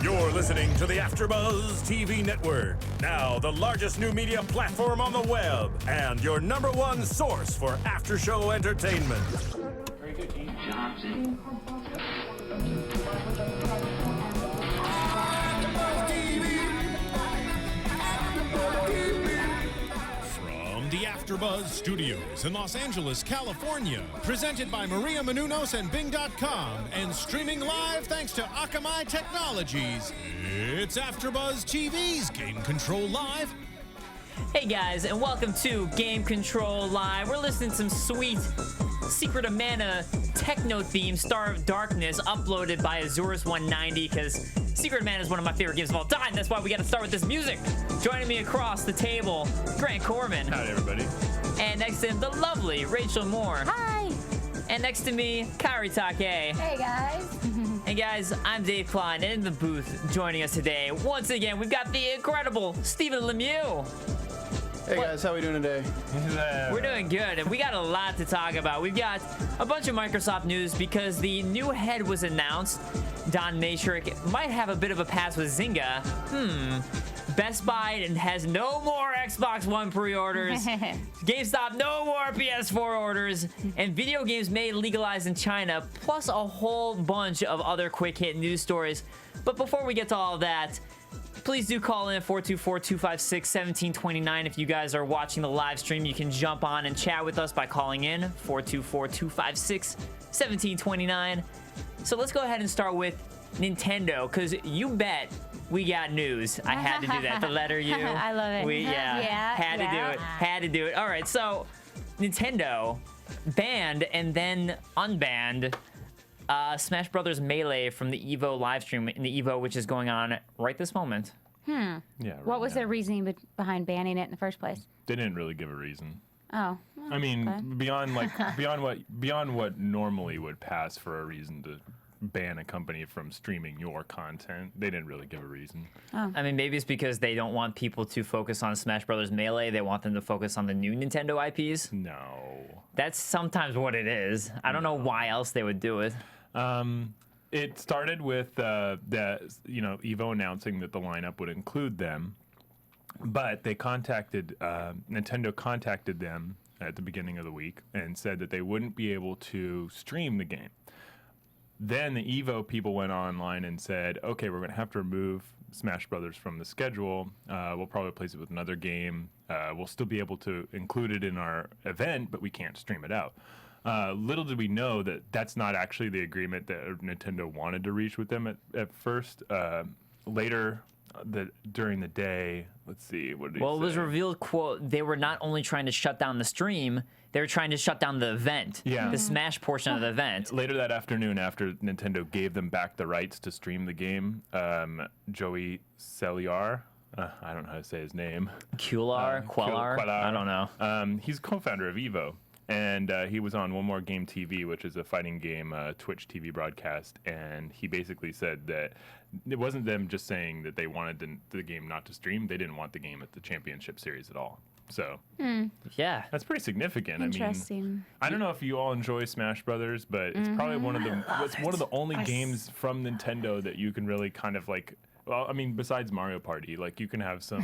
You're listening to the AFTERBUZZ TV network, now the largest new media platform on the web, and your #1 source for after-show entertainment. Very good team. Johnson. From the AFTERBUZZ Studios in Los Angeles, California, presented by Maria Menounos and Bing.com, and streaming live thanks to Akamai Technologies, it's AFTERBUZZ TV's Game Control Live. Hey guys, and welcome to Game Control Live. We're listening to some sweet Secret of Mana techno theme, Star of Darkness, uploaded by Azurus190, because Secret of Mana is one of my favorite games of all time. That's why we got to start with this music. Joining me across the table, Grant Kohrmann. Howdy, everybody. And next to him, the lovely Raychul Moore. Hi. And next to me, Kaori Takee. Hey guys. And guys, I'm Dave Klein, and in the booth joining us today, once again, we've got the incredible Stephen Lemieux. Hey guys, how we doing today? We're doing good, and we got a lot to talk about. We've got a bunch of Microsoft news because the new head was announced. Don Mattrick might have a bit of a pass with Zynga. Best Buy has no more Xbox One pre-orders. GameStop, no more PS4 orders. And Videogames may legalize in China, plus a whole bunch of other quick hit news stories. But before we get to all of that, please do call in 424-256-1729. If you guys are watching the live stream, you can jump on and chat with us by calling in 424-256-1729. So let's go ahead and start with Nintendo, because you bet we got news. I had to do that. The letter U. I love it. Had to do it. All right, so Nintendo banned and then unbanned Smash Brothers Melee from the EVO live stream, in the EVO, which is going on right this moment. Yeah. What was now. their reasoning behind banning it in the first place? They didn't really give a reason. Oh. Well, I mean, okay. beyond what normally would pass for a reason to ban a company from streaming your content, they didn't really give a reason. I mean, maybe it's because they don't want people to focus on Smash Brothers Melee. They want them to focus on the new Nintendo IPs. No. That's sometimes what it is. I don't know why else they would do it. It started with Evo announcing that the lineup would include them, but they Nintendo contacted them at the beginning of the week and said that they wouldn't be able to stream the game. Then the EVO people went online and said, okay, we're going to have to remove Smash Brothers from the schedule. We'll probably replace it with another game. We'll still be able to include it in our event, but we can't stream it out. Little did we know that that's not actually the agreement that Nintendo wanted to reach with them at first. Later, during the day, let's see, what did he say? Well, it was revealed, quote, they were not only trying to shut down the stream, they were trying to shut down the event. Yeah. The Smash portion of the event. Later that afternoon, after Nintendo gave them back the rights to stream the game, Joey Celiar, I don't know how to say his name. Quellar? I don't know. He's co-founder of EVO. And he was on One More Game TV, which is a fighting game Twitch TV broadcast. And he basically said that it wasn't them just saying that they wanted the game not to stream. They didn't want the game at the championship series at all. So, yeah, that's pretty significant. Interesting. I mean, I don't know if you all enjoy Smash Brothers, but it's probably one of the only games from Nintendo that you can really kind of like. Well, I mean, besides Mario Party, like you can have some,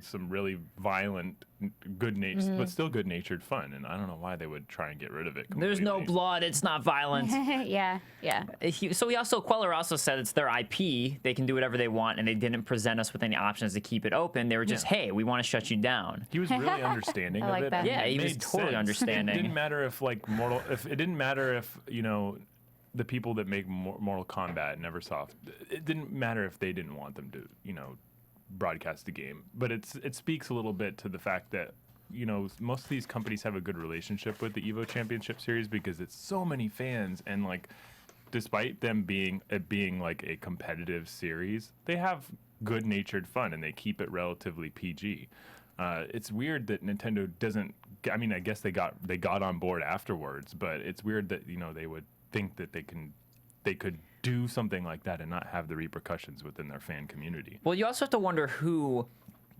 some really violent, but still good-natured fun. And I don't know why they would try and get rid of it completely. There's no blood. It's not violent. Yeah. Quellar also said it's their IP. They can do whatever they want, and they didn't present us with any options to keep it open. They were just, hey, we want to shut you down. He was really understanding I like of it. that. Yeah, he was totally understanding. It didn't matter if the people that make Mortal Kombat, Neversoft, it didn't matter if they didn't want them to, broadcast the game. But it speaks a little bit to the fact that, most of these companies have a good relationship with the EVO Championship Series because it's so many fans, and like, despite them being like a competitive series, they have good-natured fun and they keep it relatively PG. It's weird that Nintendo doesn't. I mean, I guess they got on board afterwards, but it's weird that they would think that they could do something like that and not have the repercussions within their fan community. Well, you also have to wonder who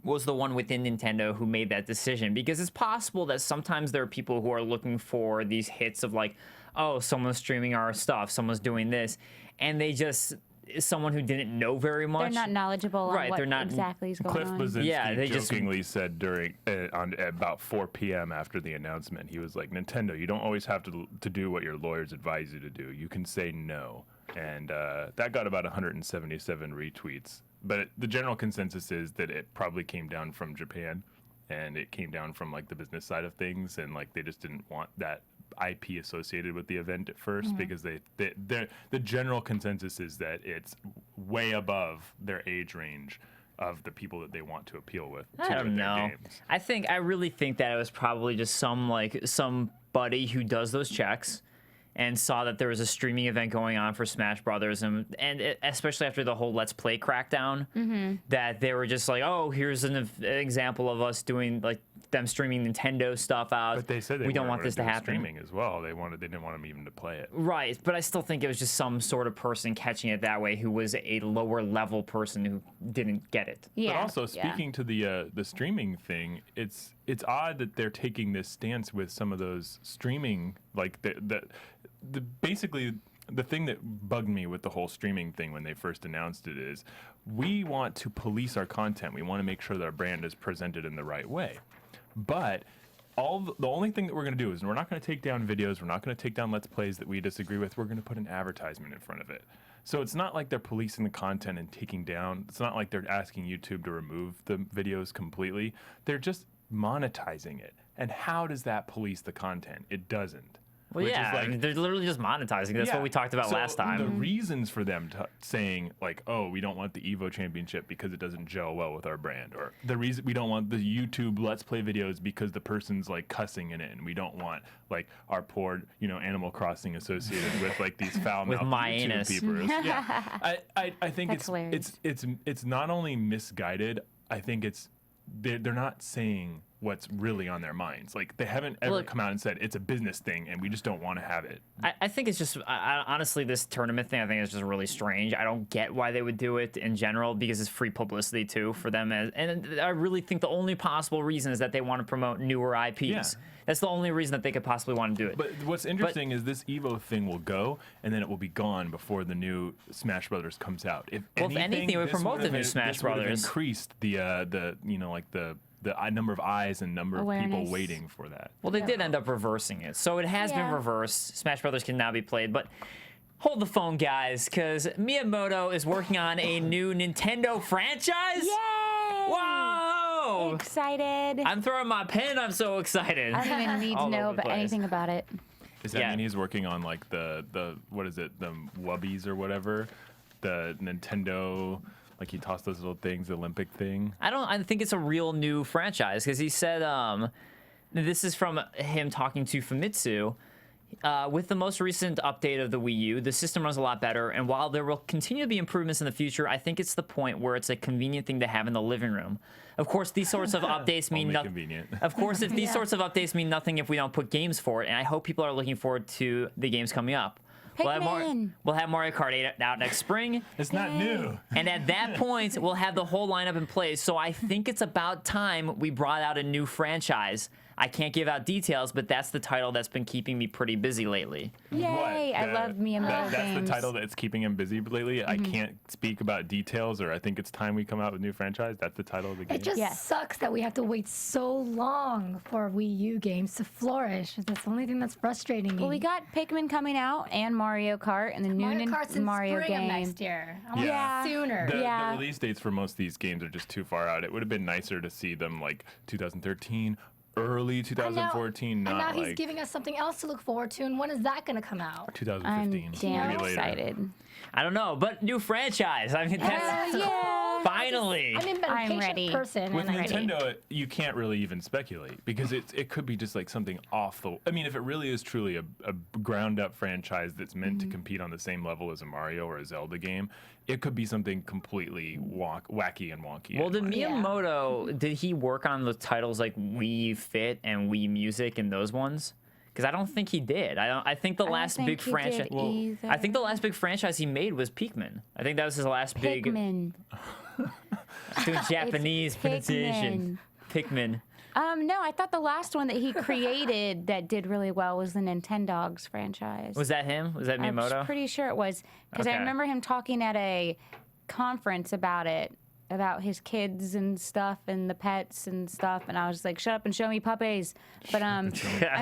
was the one within Nintendo who made that decision, because it's possible that sometimes there are people who are looking for these hits of like, oh, someone's streaming our stuff, someone's doing this, and they just someone who didn't know very much. They're not knowledgeable Right, on what they're not- exactly is going Cliff on. Blazinski Yeah, they just- jokingly said during on at about 4 p.m. after the announcement, he was like, "Nintendo, you don't always have to do what your lawyers advise you to do. You can say no." And that got about 177 retweets. But the general consensus is that it probably came down from Japan, and it came down from like the business side of things, and like they just didn't want that IP associated with the event at first because the general consensus is that it's way above their age range of the people that they want to appeal with to I don't their know. games. I really think that it was probably just somebody who does those checks and saw that there was a streaming event going on for Smash Brothers, and especially after the whole Let's Play crackdown, that they were just like, oh, here's an example of us doing like them streaming Nintendo stuff out. But they said we don't want weren't this to gonna do happen. streaming as well. They didn't want them even to play it. Right, but I still think it was just some sort of person catching it that way who was a lower level person who didn't get it. Yeah. But also yeah. speaking to the streaming thing, it's odd that they're taking this stance with some of those streaming, like the basically the thing that bugged me with the whole streaming thing when they first announced it is we want to police our content. We want to make sure that our brand is presented in the right way. But the only thing that we're going to do is we're not going to take down videos. We're not going to take down Let's Plays that we disagree with. We're going to put an advertisement in front of it. So it's not like they're policing the content and taking down. It's not like they're asking YouTube to remove the videos completely. They're just monetizing it. And how does that police the content? It doesn't. Well, Which yeah, is like, I mean, they're literally just monetizing. That's what we talked about So last time. The reasons for them saying like, oh, we don't want the Evo Championship because it doesn't gel well with our brand, or the reason we don't want the YouTube Let's Play videos because the person's like cussing in it, and we don't want like our poor, Animal Crossing associated with like these foul-mouthed With my YouTube anus. peepers. Yeah, I think That's hilarious. it's not only misguided. I think they're not saying what's really on their minds. Like they haven't ever come out and said it's a business thing and we just don't want to have it. I think it's just honestly this tournament thing I think is just really strange. I don't get why they would do it in general because it's free publicity too for them, and I really think the only possible reason is that they want to promote newer IPs. Yeah. That's the only reason that they could possibly want to do it. But what's interesting is this Evo thing will go and then it will be gone before the new Smash Brothers comes out. If anything, it would this promote the would've new Smash this would've Brothers. Increased the number of eyes and number of people Awareness. waiting for that. Well, they did end up reversing it, so it has been Yeah. reversed. Smash Brothers can now be played, but hold the phone, guys, because Miyamoto is working on a new Nintendo franchise. Yay! Whoa! Excited. I'm throwing my pen. I'm so excited. I don't even need to All know over the about place. anything about it. Does that Yeah. mean he's working on like the what is it, the Wubbies or whatever, the Nintendo? Like he tossed those little things, the Olympic thing. I think it's a real new franchise because he said, this is from him talking to Famitsu. With the most recent update of the Wii U, the system runs a lot better, and while there will continue to be improvements in the future, I think it's the point where it's a convenient thing to have in the living room. Of course, these sorts of updates mean Only nothing. convenient. Of course, if these sorts of updates mean nothing if we don't put games for it, and I hope people are looking forward to the games coming up. Pikmin. We'll have Mario Kart 8 out next spring. It's not new. And at that point, we'll have the whole lineup in place. So I think it's about time we brought out a new franchise. I can't give out details, but that's the title that's been keeping me pretty busy lately. Yay! I love Miyamoto That's games. the title that's keeping him busy lately. I can't speak about details, or I think it's time we come out with a new franchise. That's the title of the game. It just Yes. sucks that we have to wait so long for Wii U games to flourish. That's the only thing that's frustrating me. Well, we got Pikmin coming out and Mario Kart and the new Mario Kart's in Mario spring of game. next year. I want Yeah. sooner. The Yeah. release dates for most of these games are just too far out. It would have been nicer to see them like 2013, early 2014, and not now he's like giving us something else to look forward to. And when is that going to come out? 2015. I'm damn maybe later. excited. I don't know, but new franchise. I mean, that's Yeah. finally. I'm an I'm impatient ready. person. With and I- Nintendo, you can't really even speculate because it could be just like something off the. I mean, if it really is truly a ground up franchise that's meant to compete on the same level as a Mario or a Zelda game, it could be something completely wacky and wonky. Well, did anyway. Miyamoto, did he work on the titles like Wii Fit and Wii Music and those ones? Because I don't think he did. I think the don't last think big he franchise. did either. I think the last big franchise he made was Pikmin. I think that was his last big. Pikmin. Doing Japanese pronunciation. Pikmin. No, I thought the last one that he created that did really well was the Nintendogs franchise. Was that him? Was that I was Miyamoto? pretty sure it was because I Okay. remember him talking at a conference about it, about his kids and stuff and the pets and stuff, and I was like, "Shut up and show me puppies." But I'm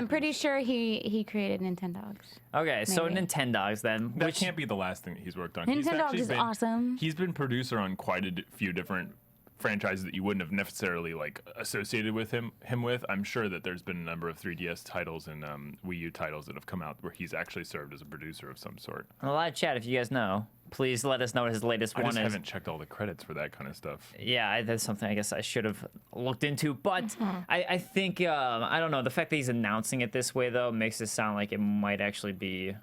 pretty sure he created Nintendogs. Okay, so Maybe. Nintendogs then. That Which can't be the last thing that he's worked on. Nintendogs is awesome. He's been producer on quite a few different franchises that you wouldn't have necessarily like associated with him with. I'm sure that there's been a number of 3DS titles and Wii U titles that have come out where he's actually served as a producer of some sort. a lot of chat, if you guys know, please let us know what his latest I one just is. haven't checked all the credits for that kind of stuff. Yeah, that's something I guess I should have looked into. But I think, I don't know, the fact that he's announcing it this way, though, makes it sound like it might actually be a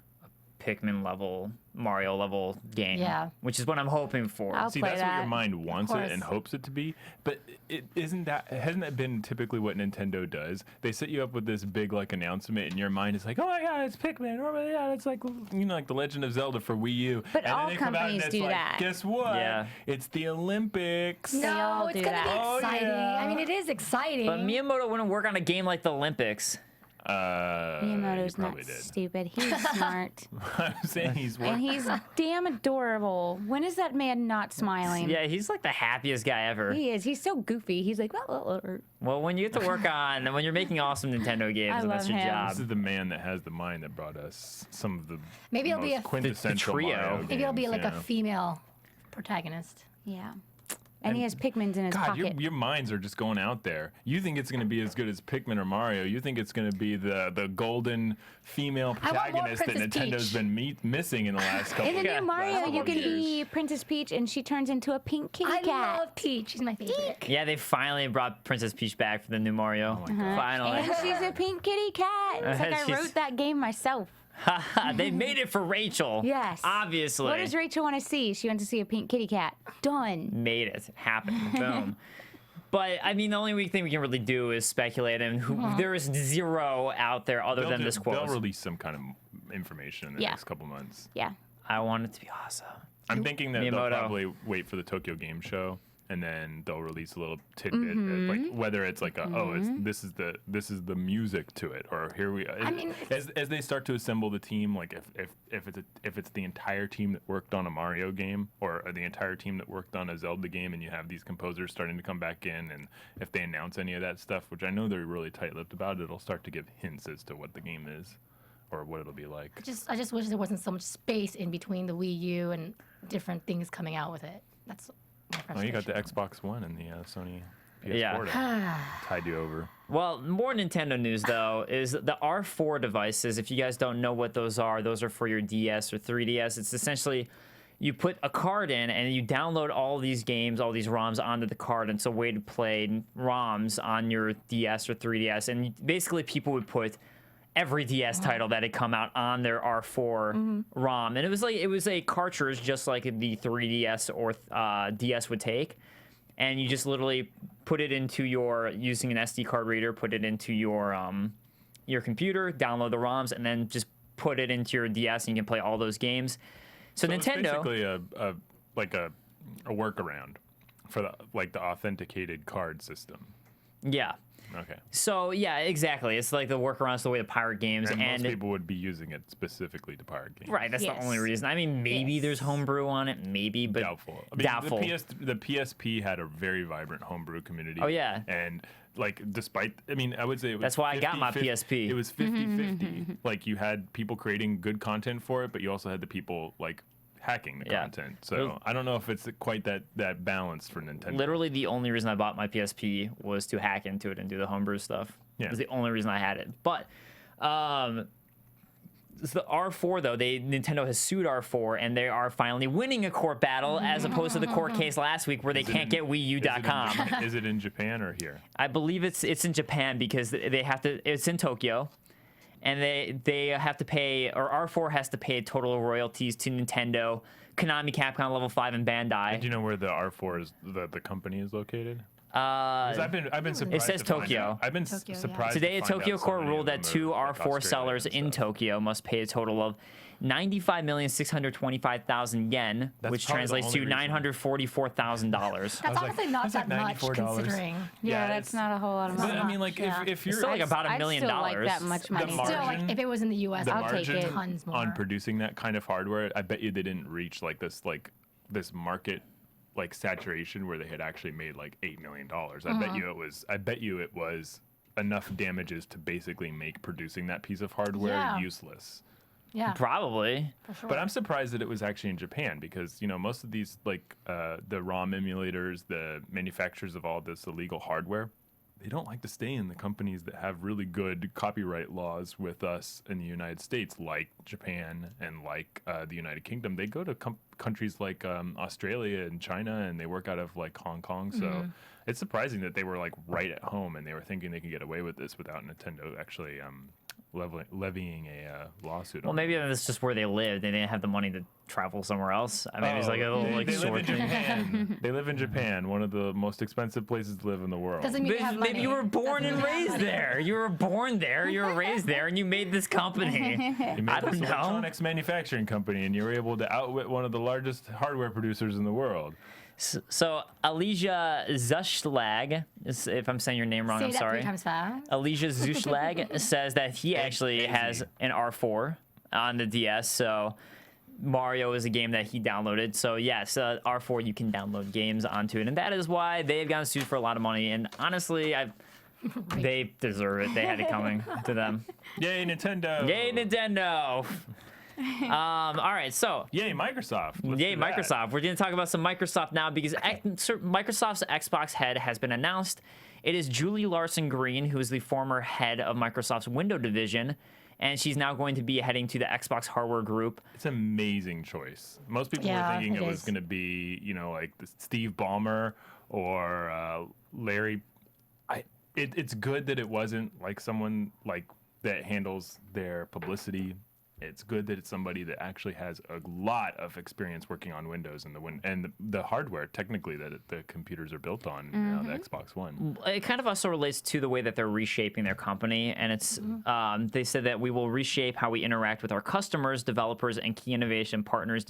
Pikmin level, Mario level game. Yeah. Which is what I'm hoping for. I'll See, play that's what your that. mind wants it course. and hopes it to be. But hasn't that been typically what Nintendo does? They set you up with this big like announcement, and your mind is like, oh my god, it's Pikmin. Oh my god, it's like like the Legend of Zelda for Wii U. But and all then they come out and companies it's do like, that. Guess what? Yeah. It's the Olympics. all No, it's do gonna that. be Oh, exciting. yeah. I mean, it is exciting. But Miyamoto wouldn't work on a game like the Olympics. Miyamoto's he not probably did. stupid. He's smart. I'm saying he's And working. he's damn adorable. When is that man not smiling? Yeah, he's like the happiest guy ever. He is. He's so goofy. He's like, Well, when you get to work on, when you're making awesome Nintendo games, I and that's love your him. job. This is the man that has the mind that brought us some of the Maybe it'll most be a- quintessential the trio. Mario Maybe it'll be games, like yeah. a female protagonist. yeah. And he has Pikmins in his God, pocket. your minds are just going out there. You think it's going to be as good as Pikmin or Mario. You think it's going to be the golden female I want more protagonist that Princess Nintendo's Peach. been missing in the last couple In the Yeah. new Mario, last you couple can of years. be Princess Peach, and she turns into a pink kitty I cat. love Peach. She's my favorite. Yeah, they finally brought Princess Peach back for the new Mario. Finally. And she's a pink kitty cat. It's like I She's- wrote that game myself. They made it for Rachel. Yes. Obviously. What does Rachel want to see? She wants to see a pink kitty cat. Done. Made it happen. Boom. But I mean, the only thing we can really do is speculate, and there is zero out there other than this quote. They'll release some kind of information in the Yeah. next couple months. Yeah. I want it to be awesome. I'm thinking that they'll Miyamoto. probably wait for the Tokyo Game Show, and then they'll release a little tidbit, like whether it's like this is the music to it, or here we. mean, as they start to assemble the team, like if it's the entire team that worked on a Mario game, or the entire team that worked on a Zelda game, and you have these composers starting to come back in, and if they announce any of that stuff, which I know they're really tight-lipped about, it'll start to give hints as to what the game is, or what it'll be like. I just wish there wasn't so much space in between the Wii U and different things coming out with it. That's my Oh, frustration. you got the Xbox One and the Sony PS4 Yeah. to tide you over. Well, more Nintendo news though is the R4 devices. If you guys don't know what those are for your DS or 3DS. It's essentially you put a card in and you download all these games, all these ROMs onto the card. And it's a way to play ROMs on your DS or 3DS. And basically people would put every DS title that had come out on their R4 ROM. And it was a cartridge just like the 3DS or DS would take. And you just literally put it into using an SD card reader, put it into your computer, download the ROMs, and then just put it into your DS and you can play all those games. So It's Nintendo, basically a workaround for the authenticated card system. yeah. Okay. So yeah, exactly. It's like the workarounds to the way to pirate games, And and most people would be using it specifically to pirate games. right, that's the Yes. only reason. I mean, maybe Yes. there's homebrew on it, maybe, but Doubtful. I mean, doubtful. The PSP had a very vibrant homebrew community. Oh, yeah. And despite, I would say it was That's why I got my 50-50. PSP. It was 50-50. Like you had people creating good content for it, but you also had the people hacking the Yeah. content. So I don't know if it's quite that balanced for Nintendo. Literally, the only reason I bought my PSP was to hack into it and do the homebrew stuff. Yeah. It was the only reason I had it. But it's the R4 though. Nintendo has sued R4, and they are finally winning a court battle, as opposed to the court case last week where they can't get WiiU.com. Is it in Japan or here? I believe it's in Japan because they have to. It's in Tokyo, and they have to pay, or R4 has to pay total royalties to Nintendo, Konami, Capcom, Level 5, and Bandai. Do you know where the R4 is? The company is located? 'Cause Uh, I've been surprised. says to find Tokyo. out. I've been Tokyo, yeah. surprised. Today, a to find Tokyo out so court many ruled of that them two are, R4 sellers Australian in and stuff. Tokyo must pay a total of 95,625,000 yen, which probably the translates to only reason. $944,000. That's honestly not that's like that much $94. considering. Yeah, that's not a whole lot of But, money. I mean, like, Yeah. if you're Still like about $1 I'd million. still like that much money. mar- Still, like, if it was in the U.S., the I'll take margin it. Tons more. on producing that kind of hardware, I bet you they didn't reach this market saturation where they had actually made like $8 million. I bet you it was enough damages to basically make producing that piece of hardware Yeah. useless. Yeah, Probably. for sure. But I'm surprised that it was actually in Japan because most of these the ROM emulators, the manufacturers of all this illegal hardware, they don't like to stay in the companies that have really good copyright laws with us in the United States, like Japan and like the United Kingdom. They go to countries like Australia and China, and they work out of like Hong Kong. So it's surprising that they were like right at home and they were thinking they could get away with this without Nintendo actually levying a lawsuit. Well, on maybe them. that's just where they lived. They didn't have the money to travel somewhere else. I mean, it's like a little they live short in thing. Japan. They live in Japan, one of the most expensive places to live in the world. Doesn't mean you have Maybe money. you were born Doesn't and mean you have raised money. there. You were born there. You were raised there, and you made this company. You made I don't this know. electronics manufacturing company, and you were able to outwit one of the largest hardware producers in the world. So Elijah Zuschlag, if I'm saying your name wrong, Say I'm that sorry. 3 times fast. Elijah Zuschlag says that he actually has an R4 on the DS. So Mario is a game that he downloaded. So yes, R4 you can download games onto it, and that is why they've gotten sued for a lot of money. And honestly, they deserve it. They had it coming to them. Yay, Nintendo! Yay, Nintendo! All right, so Yay, Microsoft! Let's yay, do that. Microsoft. We're going to talk about some Microsoft now because Microsoft's Xbox head has been announced. It is Julie Larson Green, who is the former head of Microsoft's Window division, and she's now going to be heading to the Xbox hardware group. It's an amazing choice. Most people Yeah, were thinking it it was is. going to be, like Steve Ballmer or Larry. It's good that it wasn't like someone like that handles their publicity. It's good that it's somebody that actually has a lot of experience working on Windows and the hardware technically that the computers are built on, the Xbox One. It kind of also relates to the way that they're reshaping their company, and it's they said that we will reshape how we interact with our customers, developers, and key innovation partners,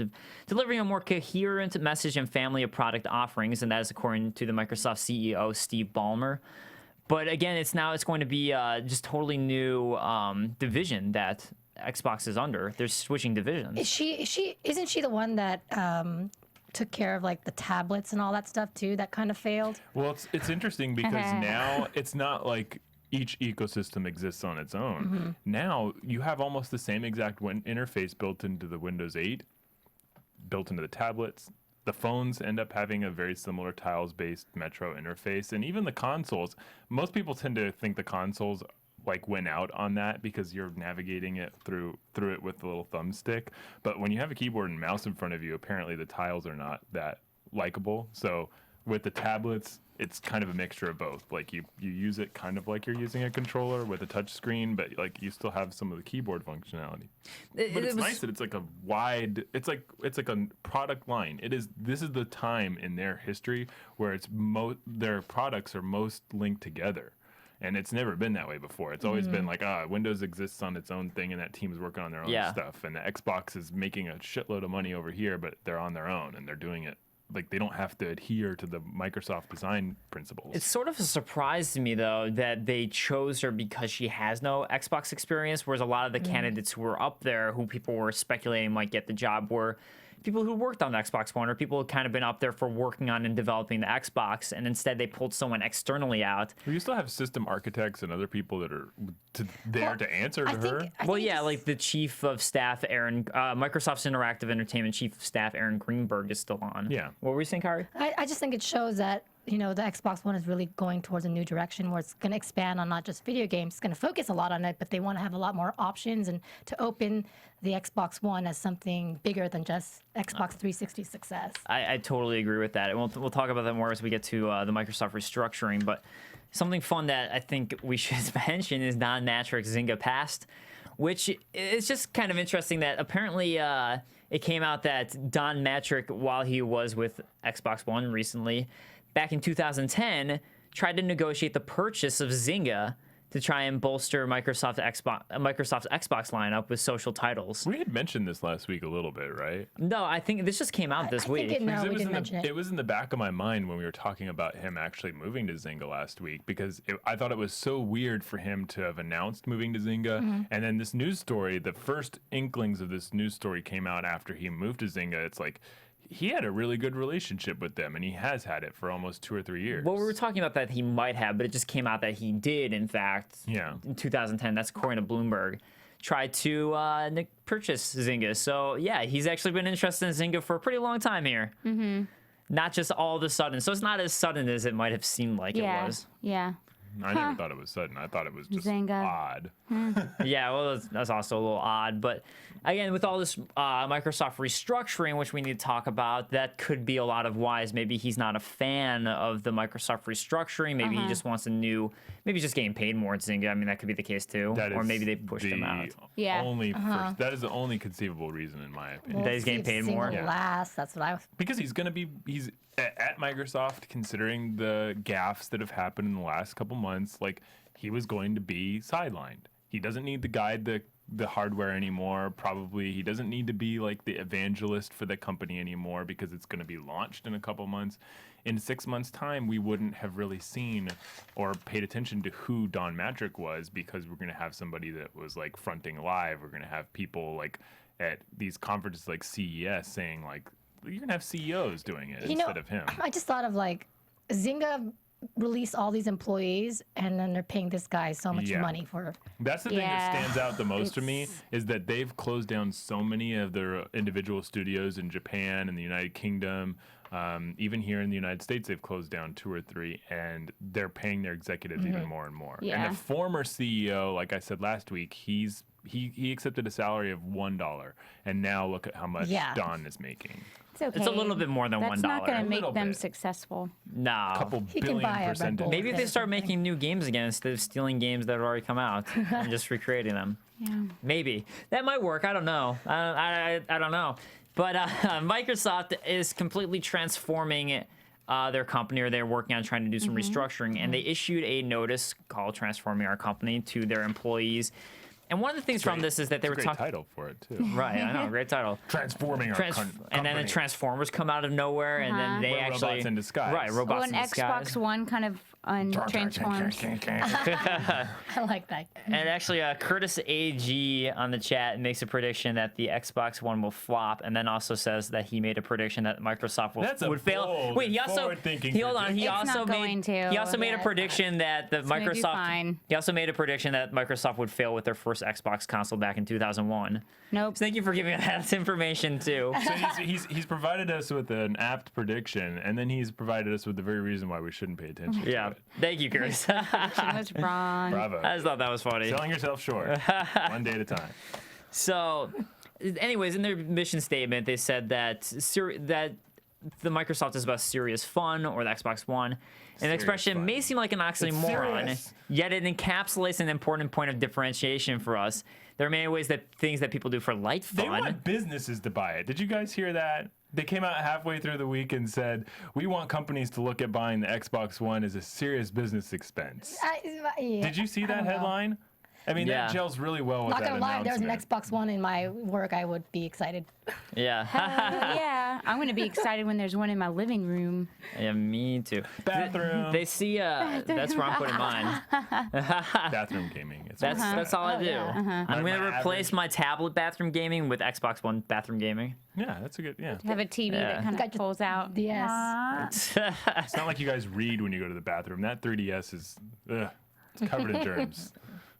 delivering a more coherent message and family of product offerings, and that is according to the Microsoft CEO Steve Ballmer. But again, it's going to be just totally new division that Xbox is under. They're switching divisions. Isn't she the one that took care of like the tablets and all that stuff too? That kind of failed. Well, it's interesting because now it's not like each ecosystem exists on its own. Now you have almost the same exact interface built into the Windows 8, built into the tablets. The phones end up having a very similar tiles-based Metro interface, and even the consoles. Most people tend to think the consoles went out on that because you're navigating it through it with the little thumbstick. But when you have a keyboard and mouse in front of you, apparently the tiles are not that likable. So with the tablets, it's kind of a mixture of both. Like you use it kind of like you're using a controller with a touch screen, but you still have some of the keyboard functionality. But it's nice that it's like a wide. It's like a product line. This is the time in their history where their products are most linked together. And it's never been that way before. It's always been like, Windows exists on its own thing, and that team's working on their own stuff. And the Xbox is making a shitload of money over here, but they're on their own, and they're doing it. They don't have to adhere to the Microsoft design principles. It's sort of a surprise to me, though, that they chose her because she has no Xbox experience, whereas a lot of the candidates who were up there, who people were speculating might get the job, were people who worked on the Xbox One, or people who kind of been up there for working on and developing the Xbox, and instead they pulled someone externally out. You still have system architects and other people that are there to answer to her. Well, yeah, like the chief of staff, Microsoft's Interactive Entertainment chief of staff, Aaron Greenberg, is still on. Yeah. What were you saying, Kaori? I just think it shows that the Xbox One is really going towards a new direction where it's going to expand on not just video games. It's going to focus a lot on it, but they want to have a lot more options and to open the Xbox One as something bigger than just Xbox 360 success. I totally agree with that. And we'll talk about that more as we get to the Microsoft restructuring. But something fun that I think we should mention is Don Mattrick's Zynga Past, which is just kind of interesting that apparently it came out that Don Mattrick, while he was with Xbox One recently, back in 2010, tried to negotiate the purchase of Zynga to try and bolster Microsoft's Xbox lineup with social titles. We had mentioned this last week a little bit, right? No, I think this just came out this week. No, Because we didn't mention it. It was in the back of my mind when we were talking about him actually moving to Zynga last week, because I thought it was so weird for him to have announced moving to Zynga, and then this news story, the first inklings of this news story came out after he moved to Zynga. It's like he had a really good relationship with them, and he has had it for almost 2 or 3 years. Well, we were talking about that he might have, but it just came out that he did, in fact, Yeah. in 2010. That's according to Bloomberg. Tried to purchase Zynga. So, yeah, he's actually been interested in Zynga for a pretty long time here. Mm-hmm. Not just all of a sudden. So it's not as sudden as it might have seemed like it was. Yeah. I never thought it was sudden. I thought it was just Zynga. odd. Yeah, well, that's also a little odd. But again, with all this Microsoft restructuring, which we need to talk about, that could be a lot of whys. Maybe he's not a fan of the Microsoft restructuring. Maybe he just wants a new, maybe he's just getting paid more at Zynga. I mean, that could be the case too. That Or is maybe they pushed him out. Yeah. That is the only conceivable reason, in my opinion. That he's getting paid more? Yeah. Yeah. Last, that's what I was. Because he's at Microsoft, considering the gaffes that have happened in the last couple months, like he was going to be sidelined. He doesn't need to guide the hardware anymore. Probably he doesn't need to be like the evangelist for the company anymore, because it's going to be launched in a couple months. In 6 months' time, we wouldn't have really seen or paid attention to who Don Mattrick was, because we're going to have somebody that was like fronting live. We're going to have people like at these conferences like CES saying like, you're going to have CEOs doing it instead of him. I just thought of like Zynga released all these employees, and then they're paying this guy so much Yeah. money for. That's the thing that Yeah. stands out the most to me, It's- is that they've closed down so many of their individual studios in Japan and the United Kingdom. Even here in the United States, they've closed down 2 or 3, and they're paying their executives even more and more. Yeah. And the former CEO, like I said last week, he accepted a salary of $1, and now look at how much Yeah. Don is making. It's okay. It's a little bit more than That's not $1. going to little make them bit. successful. No. Couple He can billion buy a Red percentage. Bull. Maybe if they Or start something. making new games again instead of stealing games that have already come out and just recreating them. Yeah. Maybe that might work. I don't know. I don't know. But Microsoft is completely transforming their company, or they're working on trying to do some restructuring, and they issued a notice called "Transforming Our Company" to their employees. And one of the things from this is that they It's were a great talking. title for it too. Right, I know, great title. Transforming our And then the Transformers come out of nowhere, and then they We're actually robots in disguise. Right, Oh, robots an in disguise. Xbox One kind of transforms. I like that. And actually, Curtis AG on the chat makes a prediction that the Xbox One will flop, and then also says that he made a prediction that Microsoft That's a would fail. bold Wait, he and also forward-thinking hold on. He It's also not made going to. he also made a Yeah, prediction that the gonna do Microsoft. fine. He also made a prediction that Microsoft would fail with their first Xbox console back in 2001. Nope. So thank you for giving us that information too. So he's provided us with an apt prediction, and then he's provided us with the very reason why we shouldn't pay attention Yeah, to it. thank you, Curtis. She was wrong. Bravo. I just thought that was funny. Selling yourself short, one day at a time. So, anyways, in their mission statement, they said that that the Microsoft is about serious fun, or the Xbox One. And the Serious expression fun. may seem like an oxymoron, serious. yet it encapsulates an important point of differentiation for us. There are many ways that things that people do for light They fun. want businesses to buy it. Did you guys hear that? They came out halfway through the week and said, we want companies to look at buying the Xbox One as a serious business expense. Did you see that headline? I mean, Yeah. that gels really well with Not that gonna lie, if there's an announcement. Xbox One in my work, I would be excited. Yeah. Yeah, I'm going to be excited when there's one in my living room. Yeah, me too. Bathroom. They see, that's where I'm putting mine. Bathroom gaming. It's That's all I do. yeah. I'm going to My replace average- my tablet bathroom gaming with Xbox One bathroom gaming. Yeah, that's a good, yeah. Have a TV Yeah. that kind Got of your- pulls out. Yes. It's not like you guys read when you go to the bathroom. That 3DS is, it's covered in germs.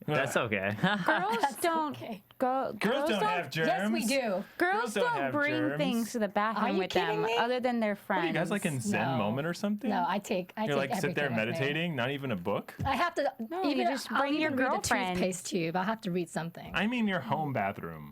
That's okay. Girls don't okay. go. Girls don't have germs. Yes, we do. Girls don't don't have bring germs. things to the bathroom Are you with kidding them me? other than their friends. What, are you guys like in Zen No. moment or something? No, I take You're like sit there everything with me. meditating, not even a book? I have to. No, you just I'll bring even your read the girlfriend. toothpaste tube. I'll have to read something. I mean your home bathroom.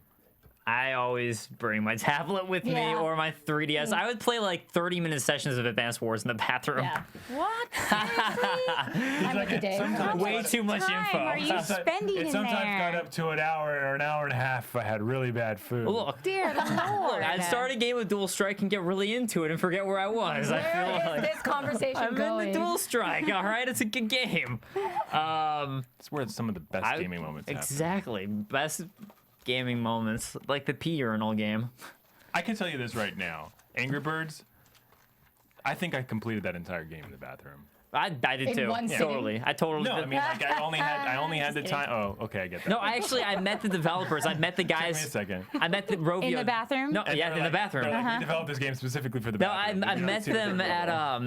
I always bring my tablet with me Yeah. or my 3DS. I would play like 30-minute sessions of Advanced Wars in the bathroom. Yeah. What? I'm with you, Dave. Way too much Time info. are you spending It in sometimes got there? up to an hour or an hour and a half if I had really bad food. Look, Dear Lord. I'd start a game with Dual Strike and get really into it and forget where I was. I feel Where is like this conversation I'm going? in the Dual Strike. All right, it's a good game. It's where some of the best gaming moments happen. Exactly, best gaming moments, like the pee urinal game. I can tell you this right now. Angry Birds, I think I completed that entire game in the bathroom. I did In too. one sitting? Totally. I totally. No, I mean, like, I only had the time. Oh, okay, I get that. No, I met the developers. I met the Give me a guys. second. I met the Rovio. In the bathroom? No, And yeah, they're in the like- bathroom. they're like, we developed this game specifically for the No, bathroom. I You know, met it's super them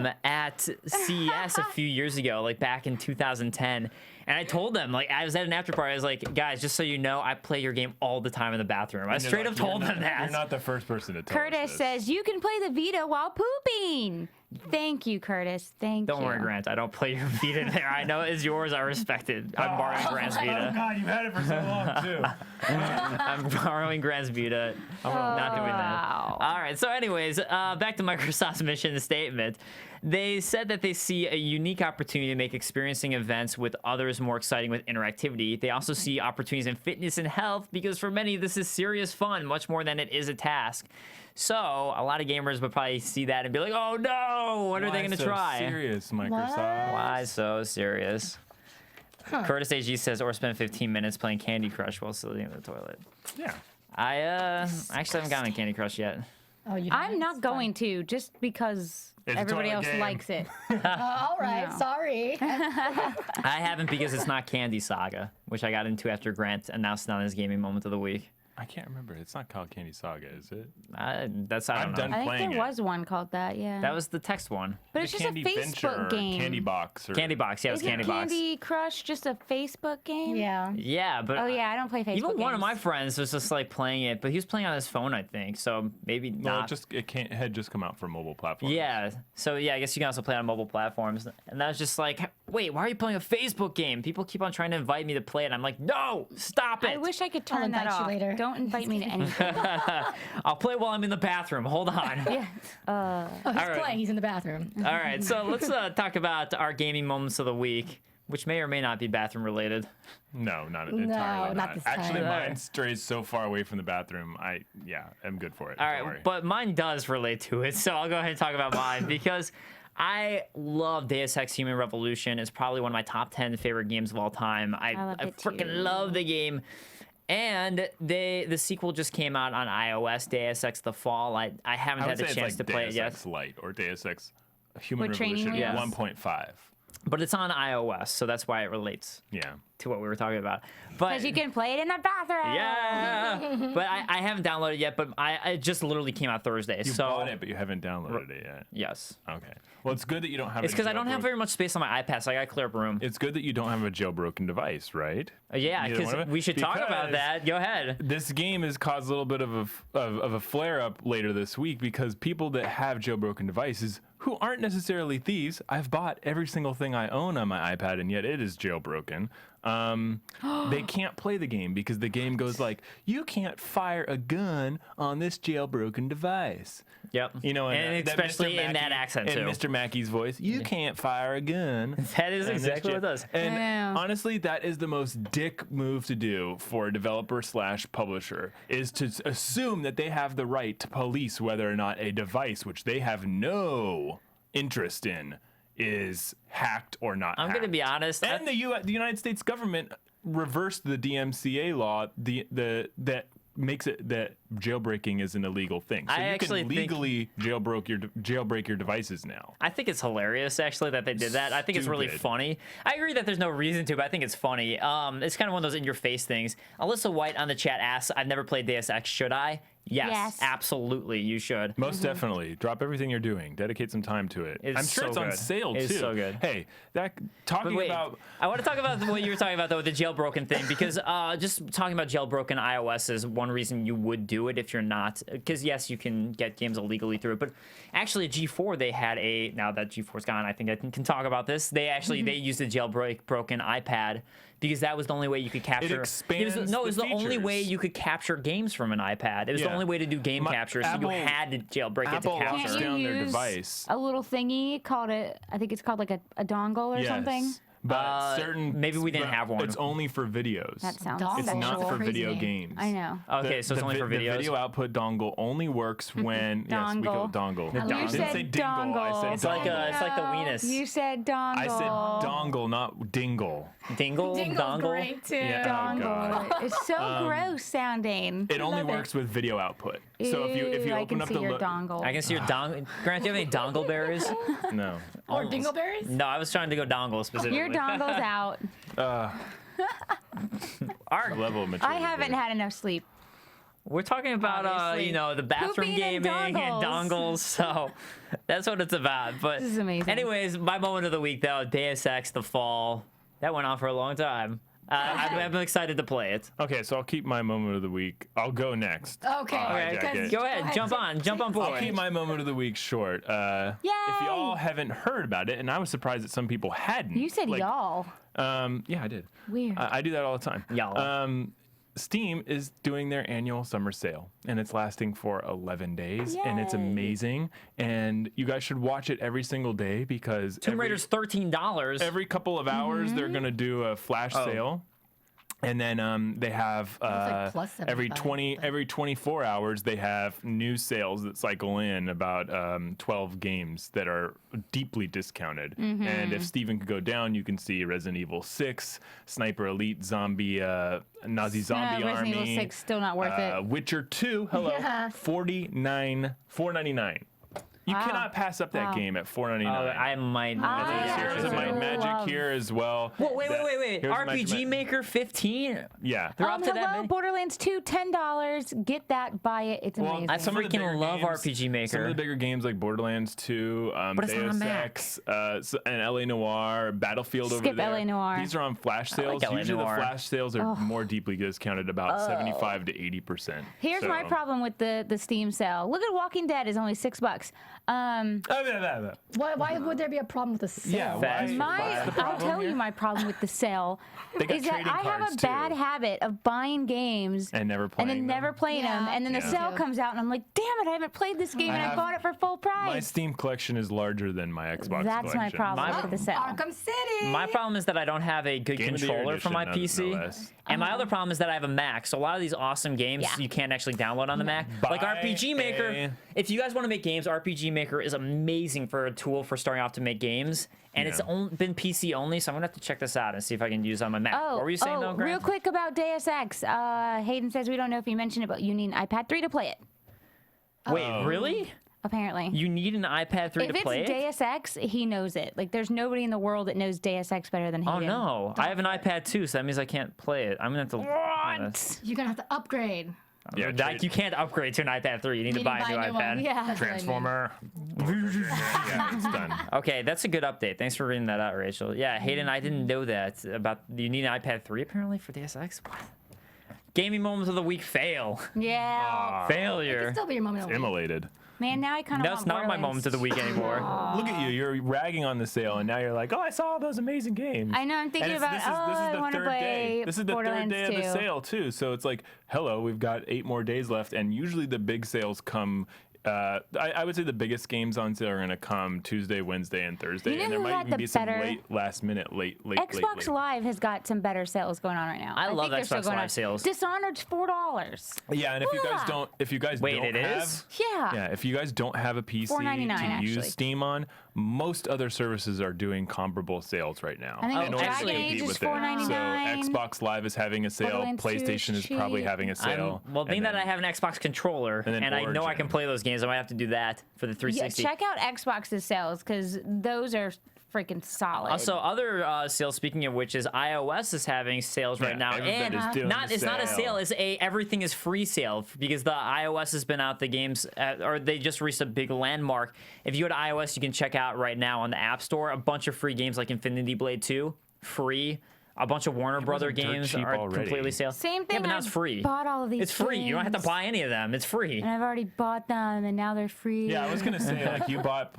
cool. at CES a few years ago, like back in 2010. And I told them, like, I was at an after party. I was like, guys, just so you know, I play your game all the time in the bathroom. I And they're straight like, up told "You're them not- that. You're not the first person to tell us Curtis this." says you can play the Vita while pooping. Thank you, Curtis. Thank you. Don't worry, Grant. I don't play your Vita in there. I know it's yours. I respect it. I'm borrowing Grant's Oh Vita. God, you've had it for so long too. I'm borrowing Grant's Vita. Not doing that. Wow. All right. So, anyways, back to Microsoft's mission statement. They said that they see a unique opportunity to make experiencing events with others more exciting with interactivity. They also see opportunities in fitness and health because for many, this is serious fun, much more than it is a task. So, a lot of gamers would probably see that and be like, oh no, what are they Why going to so try? Serious, Microsoft. Why so serious? Curtis AG says, or spend 15 minutes playing Candy Crush while sitting in the toilet. Yeah. I actually haven't gotten a Candy Crush yet. Oh, you I'm haven't? not going to just because It's a everybody toilet else game. likes it. All right, No. sorry. I haven't because it's not Candy Saga, which I got into after Grant announced it on his gaming moment of the week. I can't remember. It's not called Candy Saga, is it? I don't I'm know. done I think playing there it. was one called that, yeah. That was the text one. but it's The just a Candy Facebook Venture or game. Candy Box. Or... Candy Box, yeah, it was Isn't Candy Box. Candy Crush just a Facebook game? Yeah. Yeah, but Oh yeah, I don't play Facebook even one of my games. friends was just like playing it, but he was playing on his phone, I think. So maybe Well, not. it had just come out for mobile platforms. Yeah. So yeah, I guess you can also play on mobile platforms. And that was just like, wait, why are you playing a Facebook game? People keep on trying to invite me to play it. I'm like, no, stop it. I wish I could turn invite that you off. later. Don't invite me to anything. I'll play while I'm in the bathroom. Hold on. Yeah. Oh, he's All right. playing. He's in the bathroom. All right, so let's talk about our gaming moments of the week, which may or may not be bathroom related. No, not No, entirely. not this Actually, time. mine strays so far away from the bathroom. I'm good for it. All Don't worry. right, but mine does relate to it, so I'll go ahead and talk about mine because I love Deus Ex Human Revolution. It's probably one of my top 10 favorite games of all time. I love it too. freaking love the game. And the sequel just came out on iOS, Deus Ex The Fall. I haven't I had would the say chance it's to like play it Deus yet. Ex Lite or Deus Ex Human With training Revolution wheels? 1.5. But it's on iOS, so that's why it relates Yeah. to what we were talking about. But Because you can play it in the bathroom. yeah, but I haven't downloaded it yet. But it just literally came out Thursday. You so bought it, but you haven't downloaded it yet. yes, Okay. Well, it's good that you don't have. it's because I don't have jailbroken- very much space on my iPad, so I gotta clear up room. It's good that you don't have a jailbroken device, right? Yeah, Neither because one of it? we should talk about Because that. Go ahead. This game has caused a little bit of a flare up later this week because people that have jailbroken devices who aren't necessarily thieves, I've bought every single thing I own on my iPad, and yet it is jailbroken. They can't play the game because the game goes like, you can't fire a gun on this jailbroken device. Yep. You know, and that especially Mr. in that Mackey- accent in too. Mr. Mackey's voice, you can't fire a gun. That is on this exactly what it jail- does. And know. honestly, that is the most dick move to do for a developer / publisher is to assume that they have the right to police whether or not a device, which they have no interest in, is hacked or not. I'm gonna be honest. And the United States government reversed the DMCA law that makes it that jailbreaking is an illegal thing. So I you actually can think- legally jailbreak your devices now. I think it's hilarious, actually, that they did that. I think it's really Stupid. funny. I agree that there's no reason to, but I think it's funny. It's kind of one of those in-your-face things. Alyssa White on the chat asks, I've never played Deus Ex. Should I? Yes. absolutely, you should. Most definitely. Drop everything you're doing. Dedicate some time to it. It's I'm sure so it's on good. sale, It's too. so good. Hey, talking Wait, about... I want to talk about what you were talking about though with the jailbroken thing, because just talking about jailbroken iOS is one reason you would do it if you're not, because yes, you can get games illegally through it, but actually at G4 they had now that G4's gone, I think I can talk about this. They actually they used a jailbroken iPad because that was the only way you could capture. It expands it was the only way features. you could capture games from an iPad. It was the only way to do game capture, so you had to jailbreak Apple it to locks capture. down their use device. a little thingy called I think it's called like a dongle or something. But certain... maybe we didn't have one. It's only for videos. That sounds Dongle. It's not sexual. for Crazy video name. games. I know. Okay, so it's only for videos. The video output dongle only works when... Yes, we go Dongle. dongle. dongle. I You didn't said say dingle. I dongle. said It's like dongle. it's like the weenus. You said dongle. I said dongle, not dingle. Dingle, Dingle's dongle. great too. Yeah. Oh, God. Dongle. It's so gross sounding. It only Love works with video output. So if you I open can up see the... your dongle. I can see your dongle. Grant, do you have any dongleberries? No. Or dingleberries? No, I was trying to go dongle specifically. Your dongle's out. Our, Level of maturity. I haven't had enough sleep. we're talking about Obviously. the bathroom Pooping and gaming and dongles, so that's what it's about. But This is amazing. anyways, my moment of the week though, Deus Ex: The Fall. That went on for a long time. I'm excited to play it. Okay, so I'll keep my moment of the week. I'll go next. Okay. Alright, because- Jacket. Go ahead, jump on board. I'll keep my moment of the week short. If Yay! y'all haven't heard about it, and I was surprised that some people hadn't. You said y'all. Yeah, I did. Weird. I do that all the time. Y'all. Steam is doing their annual summer sale, and it's lasting for 11 days, and it's Yay. amazing. And you guys should watch it every single day because Tomb Raider's $13. every couple of hours they're gonna do a flash sale. And then they have like plus every 75, every 24 hours they have new sales that cycle in about 12 games that are deeply discounted. And if Steven could go down, you can see Resident Evil 6, Sniper Elite, Zombie Nazi Zombie Resident Army, Evil 6 still not worth it. Witcher 2. Hello, Yeah. $4.99. You Wow. cannot pass up that Wow. game at $4.99. I might. Here's a Might Magic love- here as well. Whoa, wait. Here's Might RPG Maker 15. Yeah. They're up to that hello, many? Borderlands 2, $10. Get that, buy it. It's amazing. I some- Some of the freaking bigger love games- RPG Maker. Some of the bigger games like Borderlands 2, But it's on a Deus Mac. Ex, and LA Noire, Battlefield over Skip there. LA Noire. These are on flash sales. LA Usually Noire. the flash sales are more deeply discounted, about 75 to 80%. Here's my problem with the Steam sale. Look at Walking Dead is only $6. Why would there be a problem with the sale? Yeah, Fast I'll tell you my problem with the sale They got is that trading I have a cards, bad too. habit of buying games And never playing then them. never playing them, and then the Yeah. sale Yeah. comes out, and I'm like, damn it, I haven't played this game, and I have- bought it for full My price. Steam collection is larger than my Xbox That's collection. my problem My- with the sale. Arkham City. My problem is that I don't have a good Game of the Year controller for my edition, PC. no less. And my other problem is that I have a Mac. So a lot of these awesome games Yeah. you can't actually download on the Mac. Like Buy RPG Maker. a- If you guys want to make games, RPG Maker is amazing for a tool for starting off to make games. And it's been PC only, so I'm gonna have to check this out and see if I can use it on my Mac. What were you saying though, Grant? real quick about Deus Ex. Hayden says we don't know if you mentioned it, but you need an iPad 3 to play it. Wait, really? Apparently. You need an iPad 3 if to play it's it? Deus Ex, he knows it. Like, there's nobody in the world that knows Deus Ex better than he Oh do. no, I have an iPad too, so that means I can't play it. I'm gonna have to. What? You're gonna have to upgrade. Yeah, Like, you can't upgrade to an iPad 3. You need to buy a new iPad. one. Yeah. That's what I mean. Transformer. Yeah, it's done. Okay, that's a good update. Thanks for reading that out, Rachel. Yeah, Hayden, I didn't know that about you need an iPad 3 apparently for Deus Ex. What? Gaming moments of the week fail. Yeah. Failure. Still be your moment of the week. Immolated. Man, now I kind of That's not my moment of the week anymore. Look at you. You're ragging on the sale, and now you're like, oh, I saw all those amazing games. I know, I'm thinking And about, I want to play This is the third Borderlands day of the 2. sale, too. So it's like, hello, we've got 8 more days left. And usually the big sales come... I would say the biggest games on sale are going to come Tuesday, Wednesday, and Thursday. You know and there who might had even the be some better- late, last minute, late. Xbox Live has got some better sales going on right now. I love think they're still Xbox going Live on. sales. Dishonored's $4. Yeah, and if you guys Wait, don't it have... is? Yeah. Yeah, if you guys don't have a PC $4.99 to actually. use Steam on, most other services are doing comparable sales right now. I think Oh, in order to Dragon compete Age is with it. $4.99. So Xbox Live is having a sale. Borderlands 2 is PlayStation is probably cheap. having a sale. Well, being and that I then- have an Xbox controller and then and I know I can Origin. play those games, I might have to do that for the Yeah, 360. check out Xbox's sales because those are freaking solid. Also, other sales. Speaking of which, is iOS is having sales right now, and everybody's doing the it's not a sale. It's a everything is free sale because the iOS has been out the games, or they just reached a big landmark. If you go to iOS, you can check out right now on the App Store a bunch of free games like Infinity Blade 2, free. A bunch of Warner Brother games cheap are already. completely sale. Same thing. Yeah, but now it's free. Bought all of these. It's free. You don't have to games, buy any of them. It's free. And I've already bought them, and now they're free. Yeah, I was gonna say like you bought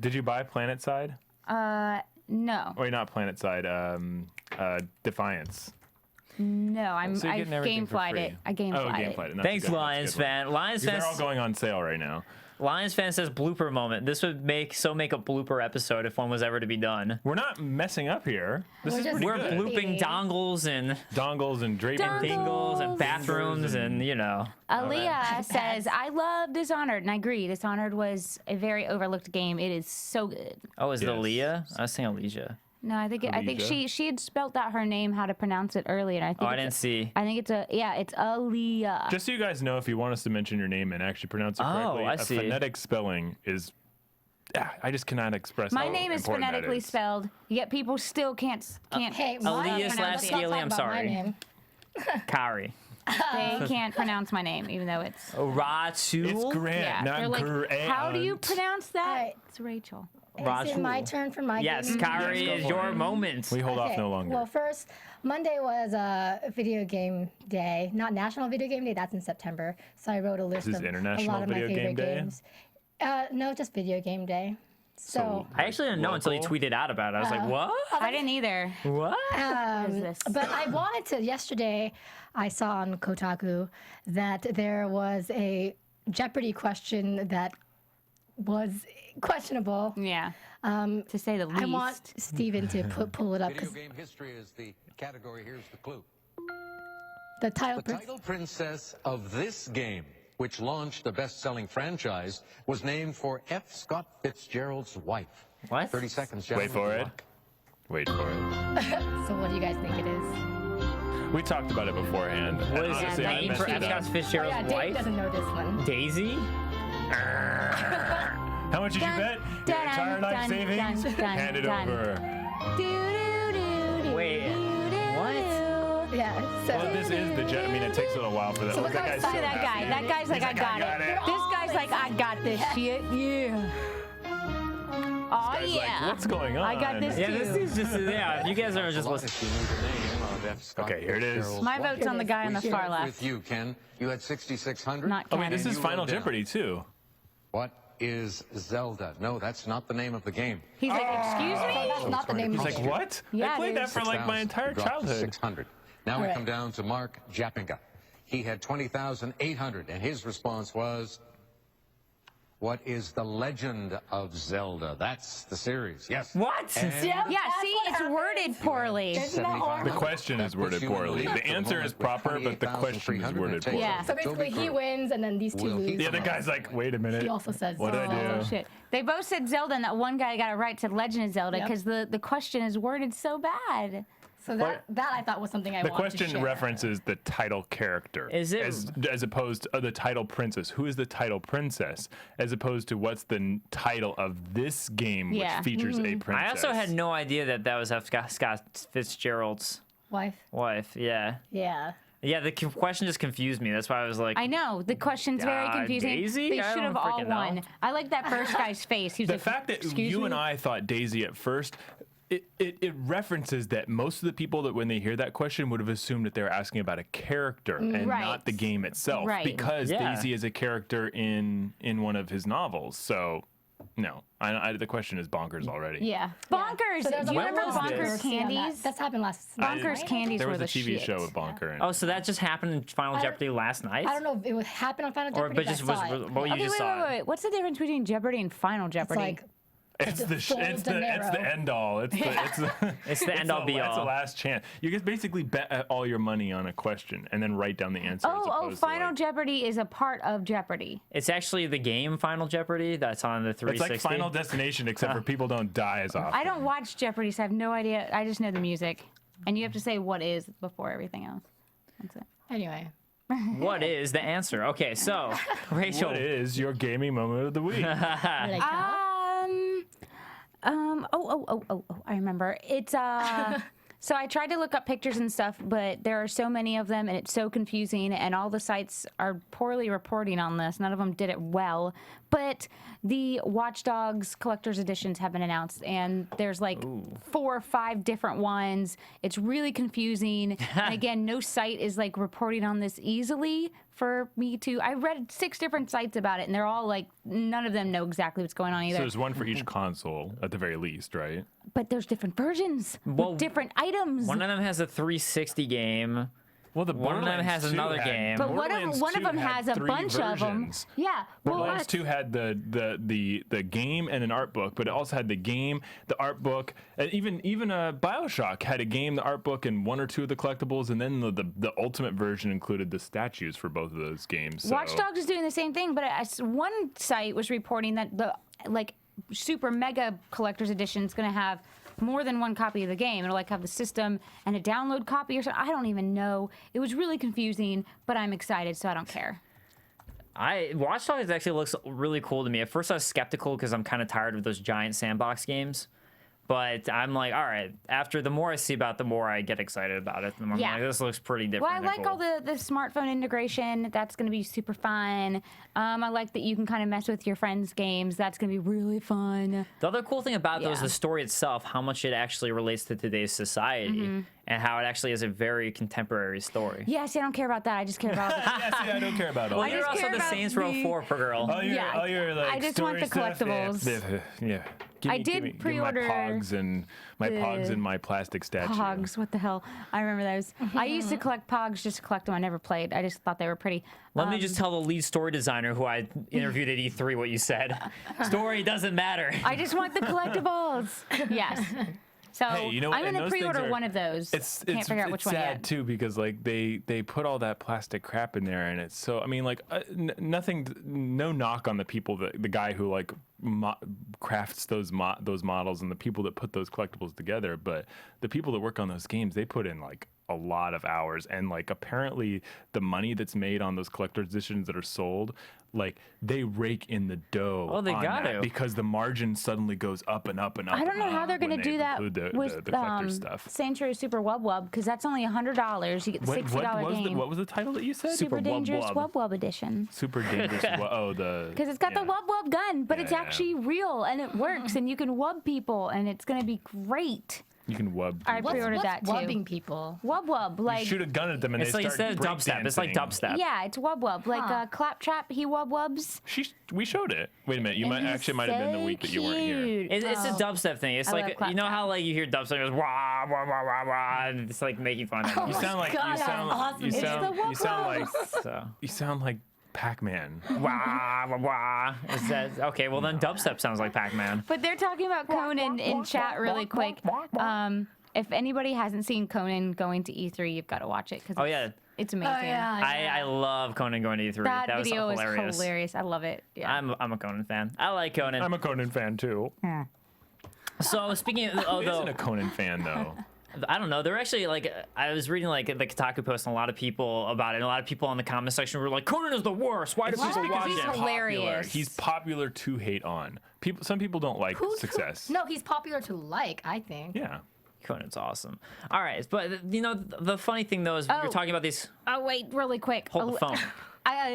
did you buy PlanetSide? No. Or not PlanetSide, Defiance. No, I So you're getting everything for gameflied free. it. I gameflied Oh, it. Gameflied. That's Thanks, good. That's a Lions good one. fan. Lions They're all fan. going on sale right now. Lions fan says blooper moment. This would make a blooper episode if one was ever to be done. We're not messing up here. This is just- pretty We're good. blooping dongles and Dongles and draping. dingles and bathrooms and Aaliyah says, I love Dishonored, and I agree. Dishonored was a very overlooked game. It is so good. Oh, is it Yes. Aaliyah? I was saying Alicia. No, I think Alicia? she had spelt out her name, how to pronounce it earlier. And I think Oh, I didn't see. I think it's it's Aaliyah. Just so you guys know, if you want us to mention your name and actually pronounce it correctly, I a see. phonetic spelling is. I just cannot express. My how name is important that phonetically is. spelled, yet people still can't Hey, Aaliyah slash let's not Scaly, talk I'm about sorry. my name. Kari. they can't pronounce my name, even though it's Ratu. It's Grant, yeah. They're not like, Grant. how do you pronounce that? Alright. It's Rachel. Is it my turn for my Yes, gaming? Kari Yes, is go for your it. moment. We hold off Okay, no longer. Well, first, Monday was video game day, not National Video Game Day. That's in September. So I wrote a list This is of a International lot of my Video favorite Game Day? games. No, just Video Game Day. So, I actually didn't know until you Local? tweeted out about it. I was like, what? I didn't either. What? What is this? but I wanted to. Yesterday, I saw on Kotaku that there was a Jeopardy question that was questionable. Yeah. To say the least. I want Steven to pull it up Video because game history is the category. Here's the clue. the title. The title princess of this game, which launched a best-selling franchise, was named for F. Scott Fitzgerald's wife. What? 30 seconds, Wait gentlemen. for Good it. luck. Wait for it. So what do you guys think it is? We talked about it beforehand. and What is honestly, it? I Name messed for it F. Scott up. Fitzgerald's Yeah, Dave wife? doesn't know this one. Daisy? How much did you bet? Your entire life savings? Hand it over. Wait, what? Yeah. So Well, this is the jet. I mean, it takes a little while for that. So Look, look that how guy's Look so at that guy. happy. That guy's like, I like, got I got it. it. This guy's like, I got this shit. Yeah. Oh, Guy's yeah. like, what's going on? I got this Yeah, too. this is just, yeah, you guys are just As long listening. as you knew the name of F. Scott Okay, here it is. Fitzgerald's My wife. vote's on the guy on the We far start left. with you, Ken. You had 6,600. Not Oh, Ken. wait, this is You Final wrote down. Jeopardy, too. What is Zelda? No, that's not the name of the game. He's like, excuse So me? that's not the name He's of like, the game. what? Yeah, I played it that is. for like my 6,000. entire You dropped to childhood. 600. Now we Right. come down to Mark Jappinga. He had 20,800, and his response was, what is the legend of Zelda? That's the series. Yes. What? And Yeah, see, it's worded poorly. Isn't that horrible? The question is worded poorly. The answer is proper, but the question is worded poorly. Yeah. So basically, he wins, and then these two Will he- lose. The other guy's like, wait a minute. He also says What did I Zelda. do? Oh, shit. They both said Zelda, and that one guy got it right, said Legend of Zelda, Yep. because the question is worded so bad. So that I thought was something I The wanted to question share. references the title character. Is it- as opposed to the title princess? Who is the title princess? As opposed to what's the title of this game, which Yeah. features a princess? I also had no idea that was F. Scott Fitzgerald's Wife. wife. Yeah. Yeah. Yeah, the question just confused me. That's why I was like, I know, the question's very confusing. Daisy? They I should have don't all freaking know. won. I like that first guy's face. He was The like, fact that "Excuse you me?" and I thought Daisy at first, it references that most of the people that when they hear that question would have assumed that they were asking about a character and Right. not the game itself, Right. because Yeah. Daisy is a character in one of his novels. So, no, the question is bonkers already. Yeah. Bonkers. So there's Do you a remember lot of Bonkers controversy on that. candies? That's happened last. Bonkers night. candies There were was a the TV shit. show with Bonker. In it. oh, so that just happened in Final I don't- Jeopardy last night? I don't know if it would happen on Final Or Jeopardy. but just was I saw it. what you Okay, just wait, saw. wait, wait. What's the difference between Jeopardy and Final It's Jeopardy? like It's the full it's the dinero. end all. It's the It's the end all be It's the all. last chance. You can basically bet all your money on a question and then write down the answer. as oh, opposed to, Final like, Jeopardy is a part of Jeopardy. It's actually the game Final Jeopardy that's on the 360. It's like Final Destination, except for people don't die as often. I don't watch Jeopardy, so I have no idea. I just know the music. And you have to say what is before everything else. That's it. anyway. What is the answer? Okay, so Rachel. What is your gaming moment of the week? Like, I remember. It's so I tried to look up pictures and stuff, but there are so many of them and it's so confusing and all the sites are poorly reporting on this. None of them did it well. But the Watch Dogs collector's editions have been announced and there's like 4 or 5 different ones. It's really confusing. And again, no site is like reporting on this easily for me to. I read 6 different sites about it and they're all like, none of them know exactly what's going on either. So there's one for each console at the very least, right? But there's different versions with different items. One of them has a 360 game. Well, the One of them has another game. But one of them has a bunch of them. Yeah. Borderlands 2 had the game and an art book, but it also had the game, the art book, and even BioShock had a game, the art book, and 1 or 2 of the collectibles, and then the ultimate version included the statues for both of those games. So. Watch Dogs is doing the same thing, but one site was reporting that the super mega collector's edition is going to have more than 1 copy of the game. It'll like have the system and a download copy or something. I don't even know. It was really confusing, but I'm excited, so I don't care. Watch Dogs actually looks really cool to me. At first I was skeptical because I'm kind of tired of those giant sandbox games. But I'm like, all right, after the more I see about it, the more I get excited about it. And I'm like, this looks pretty different. Well, I like all the smartphone integration. That's going to be super fun. I like that you can kind of mess with your friends' games. That's going to be really fun. The other cool thing about those is the story itself, how much it actually relates to today's society, and how it actually is a very contemporary story. Yeah, see, I don't care about that. I just care about I don't care about all Well, you're also the Saints Row 4 per girl. all your like I just want the story stuff, collectibles. Yeah. I did pre-order my pogs and my plastic statue. Pogs, what the hell? I remember those. I used to collect Pogs just to collect them. I never played. I just thought they were pretty. Let me just tell the lead story designer who I interviewed at E3 what you said. Story doesn't matter. I just want the collectibles. Yes. So Hey, you know what? I'm And going to those things pre-order are- one of those. Can't figure out which one sad yet. too because like they put all that plastic crap in there and it's so I mean like no knock on the people the guy who like crafts those models and the people that put those collectibles together, but the people that work on those games, they put in like a lot of hours, and like apparently the money that's made on those collector's editions that are sold, like they rake in the dough. Oh, they on got that to. because the margin suddenly goes up and up and up. I don't know and how up they're going when to they do that include with the collector stuff. Saints Row Super Wub Wub because that's only $100. You get the $60 game. What was the title that you said? Super Wub Dangerous Wub. Wub Wub Edition. Super dangerous. Because it's got the Wub Wub gun, but it's Yeah. actually real and it works and you can wub people and it's going to be great. You can wub. I pre-ordered that too. Wubbing people? Wub Wub, like shoot a gun at them and It's they like start instead of dubstep. It's like breakdancing. dubstep. yeah, it's Wub Wub, like Claptrap. He Wub Wubs. We showed it. Wait a minute. You might He's have been the week that you weren't here. cute. It's a dubstep thing. It's I like, love you know how like you hear dubstep, it goes wah, wah, wah, wah, wah, and it's like making fun of You it. sound like God, you sound awesome. you It's sound the you sound like So, you sound like Pac-Man. wah, wah, wah. Is that, okay, well then dubstep sounds like Pac-Man. But they're talking about Conan in chat really quick. If anybody hasn't seen Conan going to E3, you've got to watch it because Oh yeah, it's amazing. I love Conan going to E3. That was video hilarious. is hilarious. I love it. Yeah. I'm a Conan fan. I like Conan. I'm a Conan fan too. So speaking of, Who isn't a Conan fan though? I don't know. They're actually like, I was reading like the Kotaku post and a lot of people about it. And a lot of people in the comment section were like, Conan is the worst. Why do It's just people because watch he's it? hilarious. He's popular to hate on. Some people don't like success. No, he's popular to like, I think. Yeah. Conan's awesome. All right, but you know the funny thing though is Oh. you're talking about these. Oh wait, really quick. Hold the phone.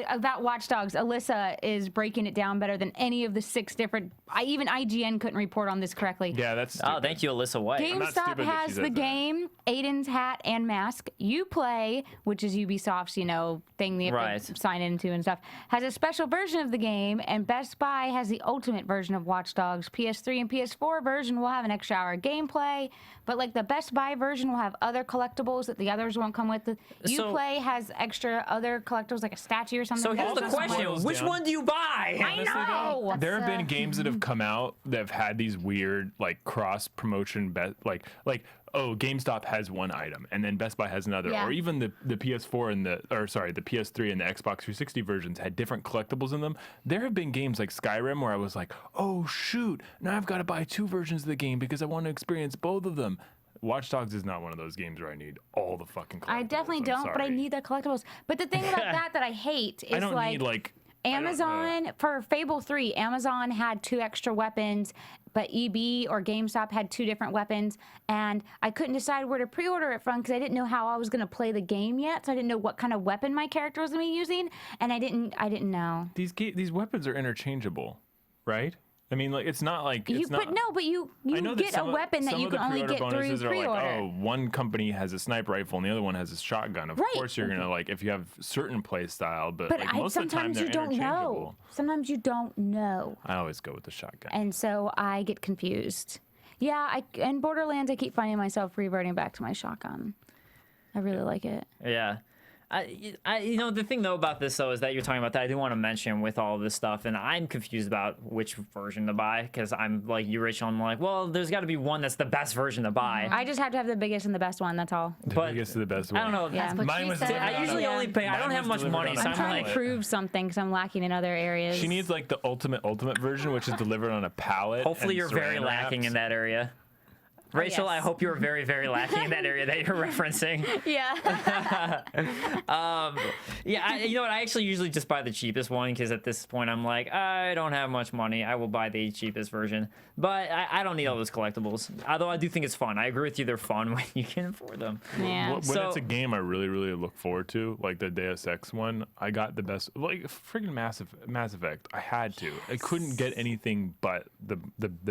About Watch Dogs, Alyssa is breaking it down better than any of the 6 different. Even IGN couldn't report on this correctly. Yeah, that's Oh, thank you, Alyssa White. not GameStop stupid that she has says the that. game, Aiden's hat and mask. Uplay, which is Ubisoft's, thing you have to sign into and stuff, has a special version of the game, and Best Buy has the ultimate version of Watch Dogs. PS3 and PS4 version will have an extra hour of gameplay, but like the Best Buy version will have other collectibles that the others won't come with. The So- Uplay has extra other collectibles like a statue or something. So here's the this question: boils which down- one do you buy? I know. There have been games that have come out that have had these weird like cross promotion like GameStop has one item and then Best Buy has another, Yeah. or even the PS4 and the PS3 and the Xbox 360 versions had different collectibles in them. There have been games like Skyrim where I was like, oh shoot, now I've got to buy 2 versions of the game because I want to experience both of them. Watch Dogs is not one of those games where I need all the fucking collectibles. I definitely I'm don't, but I sorry. need the collectibles. But the thing about that I hate is I don't need like Amazon for Fable 3, Amazon had 2 extra weapons but EB or GameStop had 2 different weapons, and I couldn't decide where to pre-order it from because I didn't know how I was going to play the game yet, so I didn't know what kind of weapon my character was going to be using, and I didn't know. These weapons are interchangeable, right? I mean, like it's not like it's not. But you get a weapon that you can only get through pre-order. Like, oh, one company has a sniper rifle and the other one has a shotgun. Of course, you're gonna like if you have certain play style, but like, most of the time they're interchangeable. Sometimes you don't know. I always go with the shotgun. And so I get confused. Yeah, in Borderlands, I keep finding myself reverting back to my shotgun. I really like it. Yeah. You know, the thing though about this though is that you're talking about that I do want to mention with all of this stuff, and I'm confused about which version to buy because I'm like you, Rachel. I'm like, well, there's got to be one that's the best version to buy. I just have to have the biggest and the best one. That's all. The biggest and the best one. I don't know. Yeah. Mine was delivered I usually only pay. I don't have much money, so I'm I'm trying like. to prove something because I'm lacking in other areas. She needs like the ultimate version, which is delivered on a pallet. Hopefully, and you're very saran lacking wraps. in that area. Rachel, yes. I hope you're very, very lacking in that area that you're referencing. Yeah. Yeah, you know what? I actually usually just buy the cheapest one because at this point I'm like, I don't have much money. I will buy the cheapest version. But I don't need all those collectibles. Although I do think it's fun. I agree with you. They're fun when you can afford them. Yeah. When it's a game I really, really look forward to, like the Deus Ex one, I got the best, like freaking Mass Effect. I had to. I couldn't get anything but the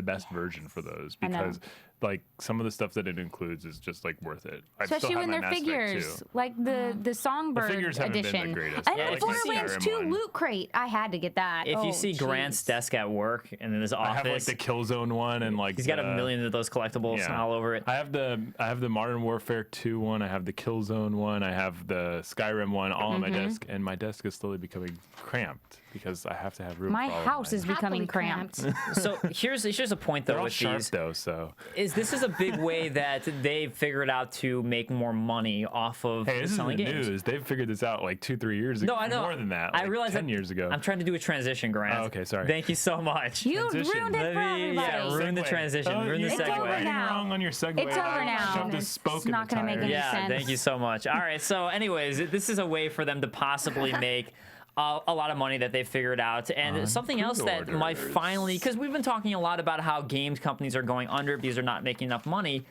best version for those because like some of the stuff that it includes is just like worth it. Especially when they're figures, like the Songbird figures haven't been edition. the greatest. And I the like the Borderlands Skyrim 2 one. loot crate. I had to get that. If you see Grant's desk at work and in his office, I have like the Killzone one and like he's got a million of those collectibles all over it. I have the Modern Warfare 2 one. I have the Killzone one. I have the Skyrim one all on my desk, and my desk is slowly becoming cramped because I have to have room. My for all of house mine. is becoming Happily cramped. So here's a point though They're all with sharp these. though, so This is a big way that they've figured out to make more money off of hey, this is the selling games. news. They've figured this out like 2-3 years ago. No, I know. More than that. I like realize 10 years ago. I'm trying to do a transition, Grant. Oh, okay, sorry. Thank you so much. You Transition. ruined it for everybody. Yeah, ruin the Segue. transition. Oh, Ruin the you It's segue. over writing now. wrong on your segue. It's over now. Shoved a It's spoke in not the gonna make tire. any Yeah, sense. thank you so much. All right, so anyways, this is a way for them to possibly make a lot of money that they figured out. And something else that might Preorders. finally, because we've been talking a lot about how games companies are going under because they're not making enough money.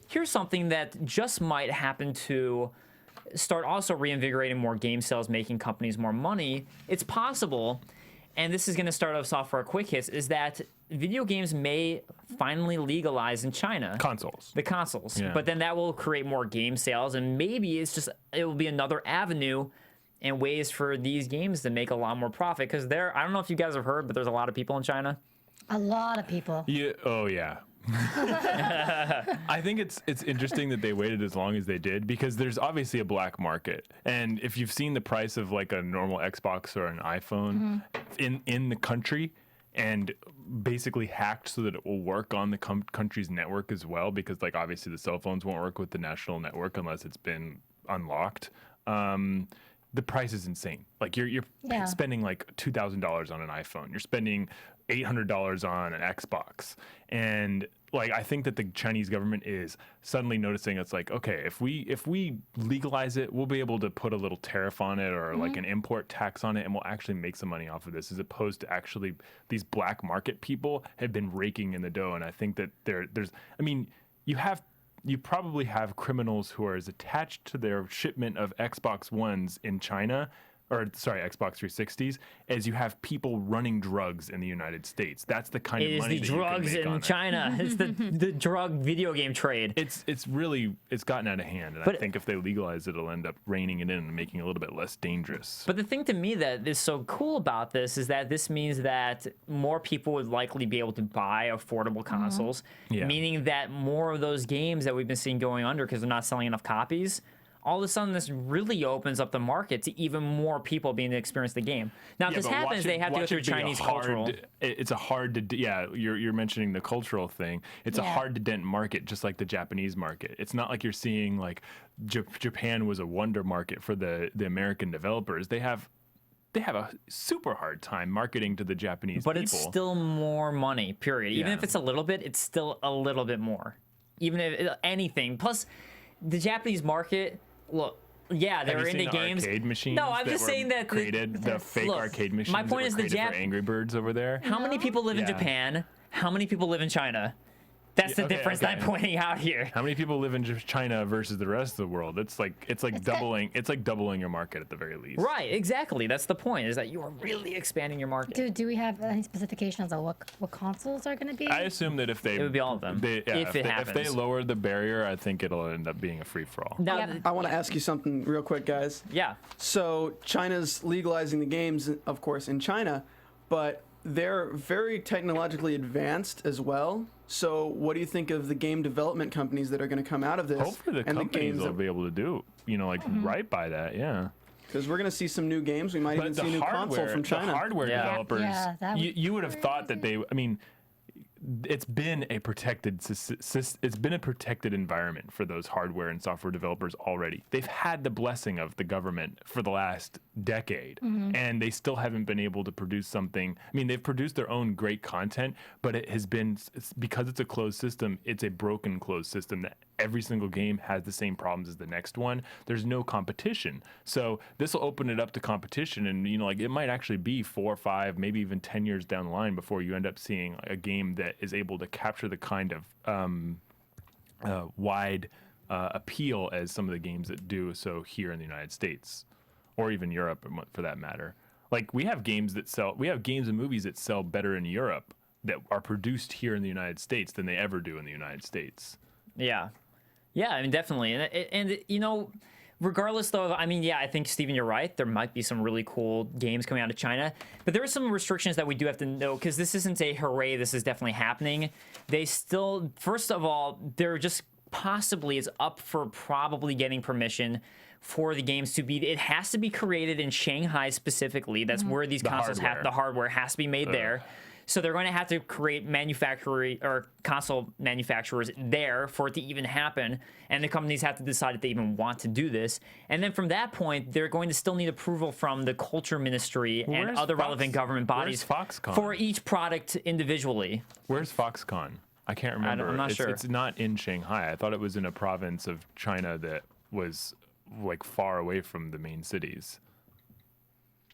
Here's something that just might happen to start also reinvigorating more game sales, making companies more money. It's possible, and this is going to start us off for our quick hits, is that video games may finally legalize in China. Consoles. The consoles. Yeah. But then that will create more game sales, and maybe it will be another avenue and ways for these games to make a lot more profit. Because I don't know if you guys have heard, but there's a lot of people in China. A lot of people. Yeah. Oh yeah. I think it's interesting that they waited as long as they did because there's obviously a black market, and if you've seen the price of like a normal Xbox or an iPhone in the country and basically hacked so that it will work on the country's network as well, because like obviously the cell phones won't work with the national network unless it's been unlocked. The price is insane. Like you're spending like $2,000 on an iPhone. You're spending $800 on an Xbox. And like I think that the Chinese government is suddenly noticing it's like, okay, if we legalize it, we'll be able to put a little tariff on it or like an import tax on it, and we'll actually make some money off of this, as opposed to actually these black market people have been raking in the dough. And I think that there's I mean, you probably have criminals who are as attached to their shipment of Xbox Ones in China, or sorry, Xbox 360s, as you have people running drugs in the United States. That's the kind It of is money the that you can drugs make in on it. China. It's the drug video game trade. It's really gotten out of hand, and But- I think if they legalize it, it'll end up reining it in and making it a little bit less dangerous. But the thing to me that is so cool about this is that this means that more people would likely be able to buy affordable consoles, Yeah. meaning that more of those games that we've been seeing going under because they're not selling enough copies, all of a sudden this really opens up the market to even more people being able to experience the game. Now, if Yeah, this but happens, watch they it- have to go watch through it be a Chinese hard- cultural. It's a hard to yeah. You're mentioning the cultural thing. It's a Yeah. hard to dent market, just like the Japanese market. It's not like you're seeing like Japan was a wonder market for the American developers. They have a super hard time marketing to the Japanese But people. it's still more money, period. Even Yeah. if it's a little bit, it's still a little bit more. Even if anything. Plus, the Japanese market, look, yeah, Have they're you into seen the games. arcade machines. No, I'm that just were saying that created the fake look, arcade machines. my point that is were the created for Angry Birds over there. How many people live in Yeah. Japan? How many people live in China? That's the difference that I'm pointing out here. How many people live in just China versus the rest of the world? It's like doubling. It's like doubling your market at the very least. Right, exactly. That's the point. Is that you are really expanding your market. Do we have any specifications on what consoles are going to be? I assume that if they, It would be all of them. If they if they lower the barrier, I think it'll end up being a free for all. Now, Yep. I want to ask you something real quick, guys. yeah. So China's legalizing the games, of course, in China, but they're very technologically advanced as well. So what do you think of the game development companies that are going to come out of this? Hopefully the and companies games will be able to do, right by that, yeah. Because we're going to see some new games. We might even see a new console from China. The hardware Yeah. developers, Yeah, that would you would be have thought that they, I mean, it's been a protected environment for those hardware and software developers already. They've had the blessing of the government for the last decade, and they still haven't been able to produce something. I mean, they've produced their own great content, but it has been, because it's a closed system, it's a broken closed system that every single game has the same problems as the next one. There's no competition. So this will open it up to competition, and it might actually be 4, 5, maybe even 10 years down the line before you end up seeing a game that is able to capture the kind of wide appeal as some of the games that do so here in the United States, or even Europe, for that matter. Like we have games and movies that sell better in Europe that are produced here in the United States than they ever do in the United States. Yeah. Yeah, I mean, definitely. And regardless, though, I mean, yeah, I think, Steven, you're right. There might be some really cool games coming out of China. But there are some restrictions that we do have to know, because this isn't a hooray, this is definitely happening. They still, first of all, they're just possibly is up for probably getting permission for the games to be, it has to be created in Shanghai specifically. That's where these consoles have, the hardware has to be made there. So they're going to have to create console manufacturers there for it to even happen. And the companies have to decide if they even want to do this. And then from that point, they're going to still need approval from the Culture Ministry and other relevant government bodies for each product individually. Where's Foxconn? I can't remember. I'm not sure. It's not in Shanghai. I thought it was in a province of China that was like far away from the main cities.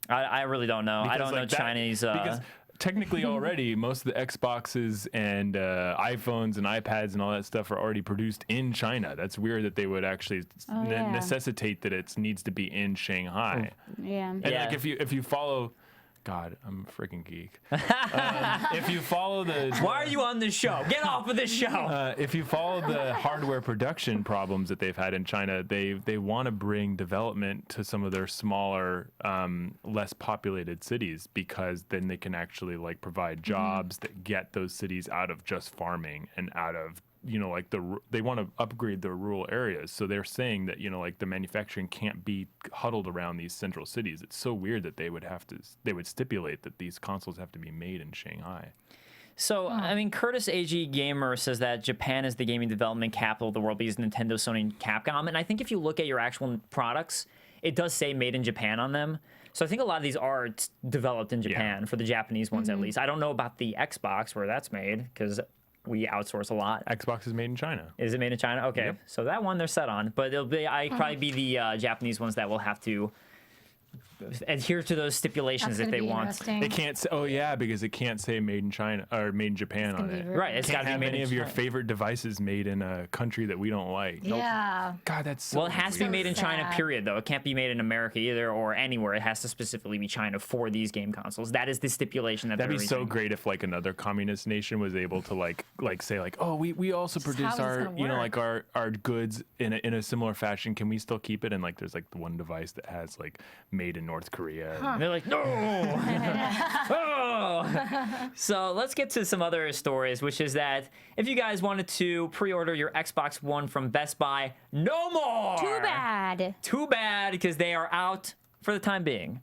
I really don't know. I don't know Chinese. Because technically already most of the Xboxes and iPhones and iPads and all that stuff are already produced in China. That's weird that they would actually necessitate that it needs to be in Shanghai. Yeah. And like if you follow, God, I'm a freaking geek. If you follow the... Why are you on this show? Get off of this show! If you follow the hardware production problems that they've had in China, they want to bring development to some of their smaller, less populated cities, because then they can actually like provide jobs that get those cities out of just farming and out of they want to upgrade the rural areas. So they're saying that like the manufacturing can't be huddled around these central cities. It's so weird that they would stipulate that these consoles have to be made in Shanghai. So, I mean, Curtis AG Gamer says that Japan is the gaming development capital of the world because Nintendo, Sony, and Capcom. And I think if you look at your actual products, it does say made in Japan on them. So I think a lot of these are developed in Japan, for the Japanese ones at least. I don't know about the Xbox where that's made, because we outsource a lot. Xbox is made in China. Is it made in China? Okay, Yep. So that one they're set on, but it'll be probably be the Japanese ones that will have to adhere to those stipulations That's if gonna they be want. interesting. It can't say, because it can't say made in China or made in Japan on it. Right, it's got Can't to be have made any in of your China. favorite devices made in a country that we don't like. Yeah. God, that's so Well, it has to be weird. made in China, sad. period, though. It can't be made in America either or anywhere. It has to specifically be China for these game consoles. That is the stipulation that That'd they're be so reaching. great if like another communist nation was able to like say like, oh, we also produce how it's our gonna like our goods in a similar fashion. Can we still keep it? And like there's like the one device that has like made in North Korea. And they're like, no! Oh! So let's get to some other stories, which is that if you guys wanted to pre-order your Xbox One from Best Buy, no more! Too bad. Too bad, because they are out for the time being.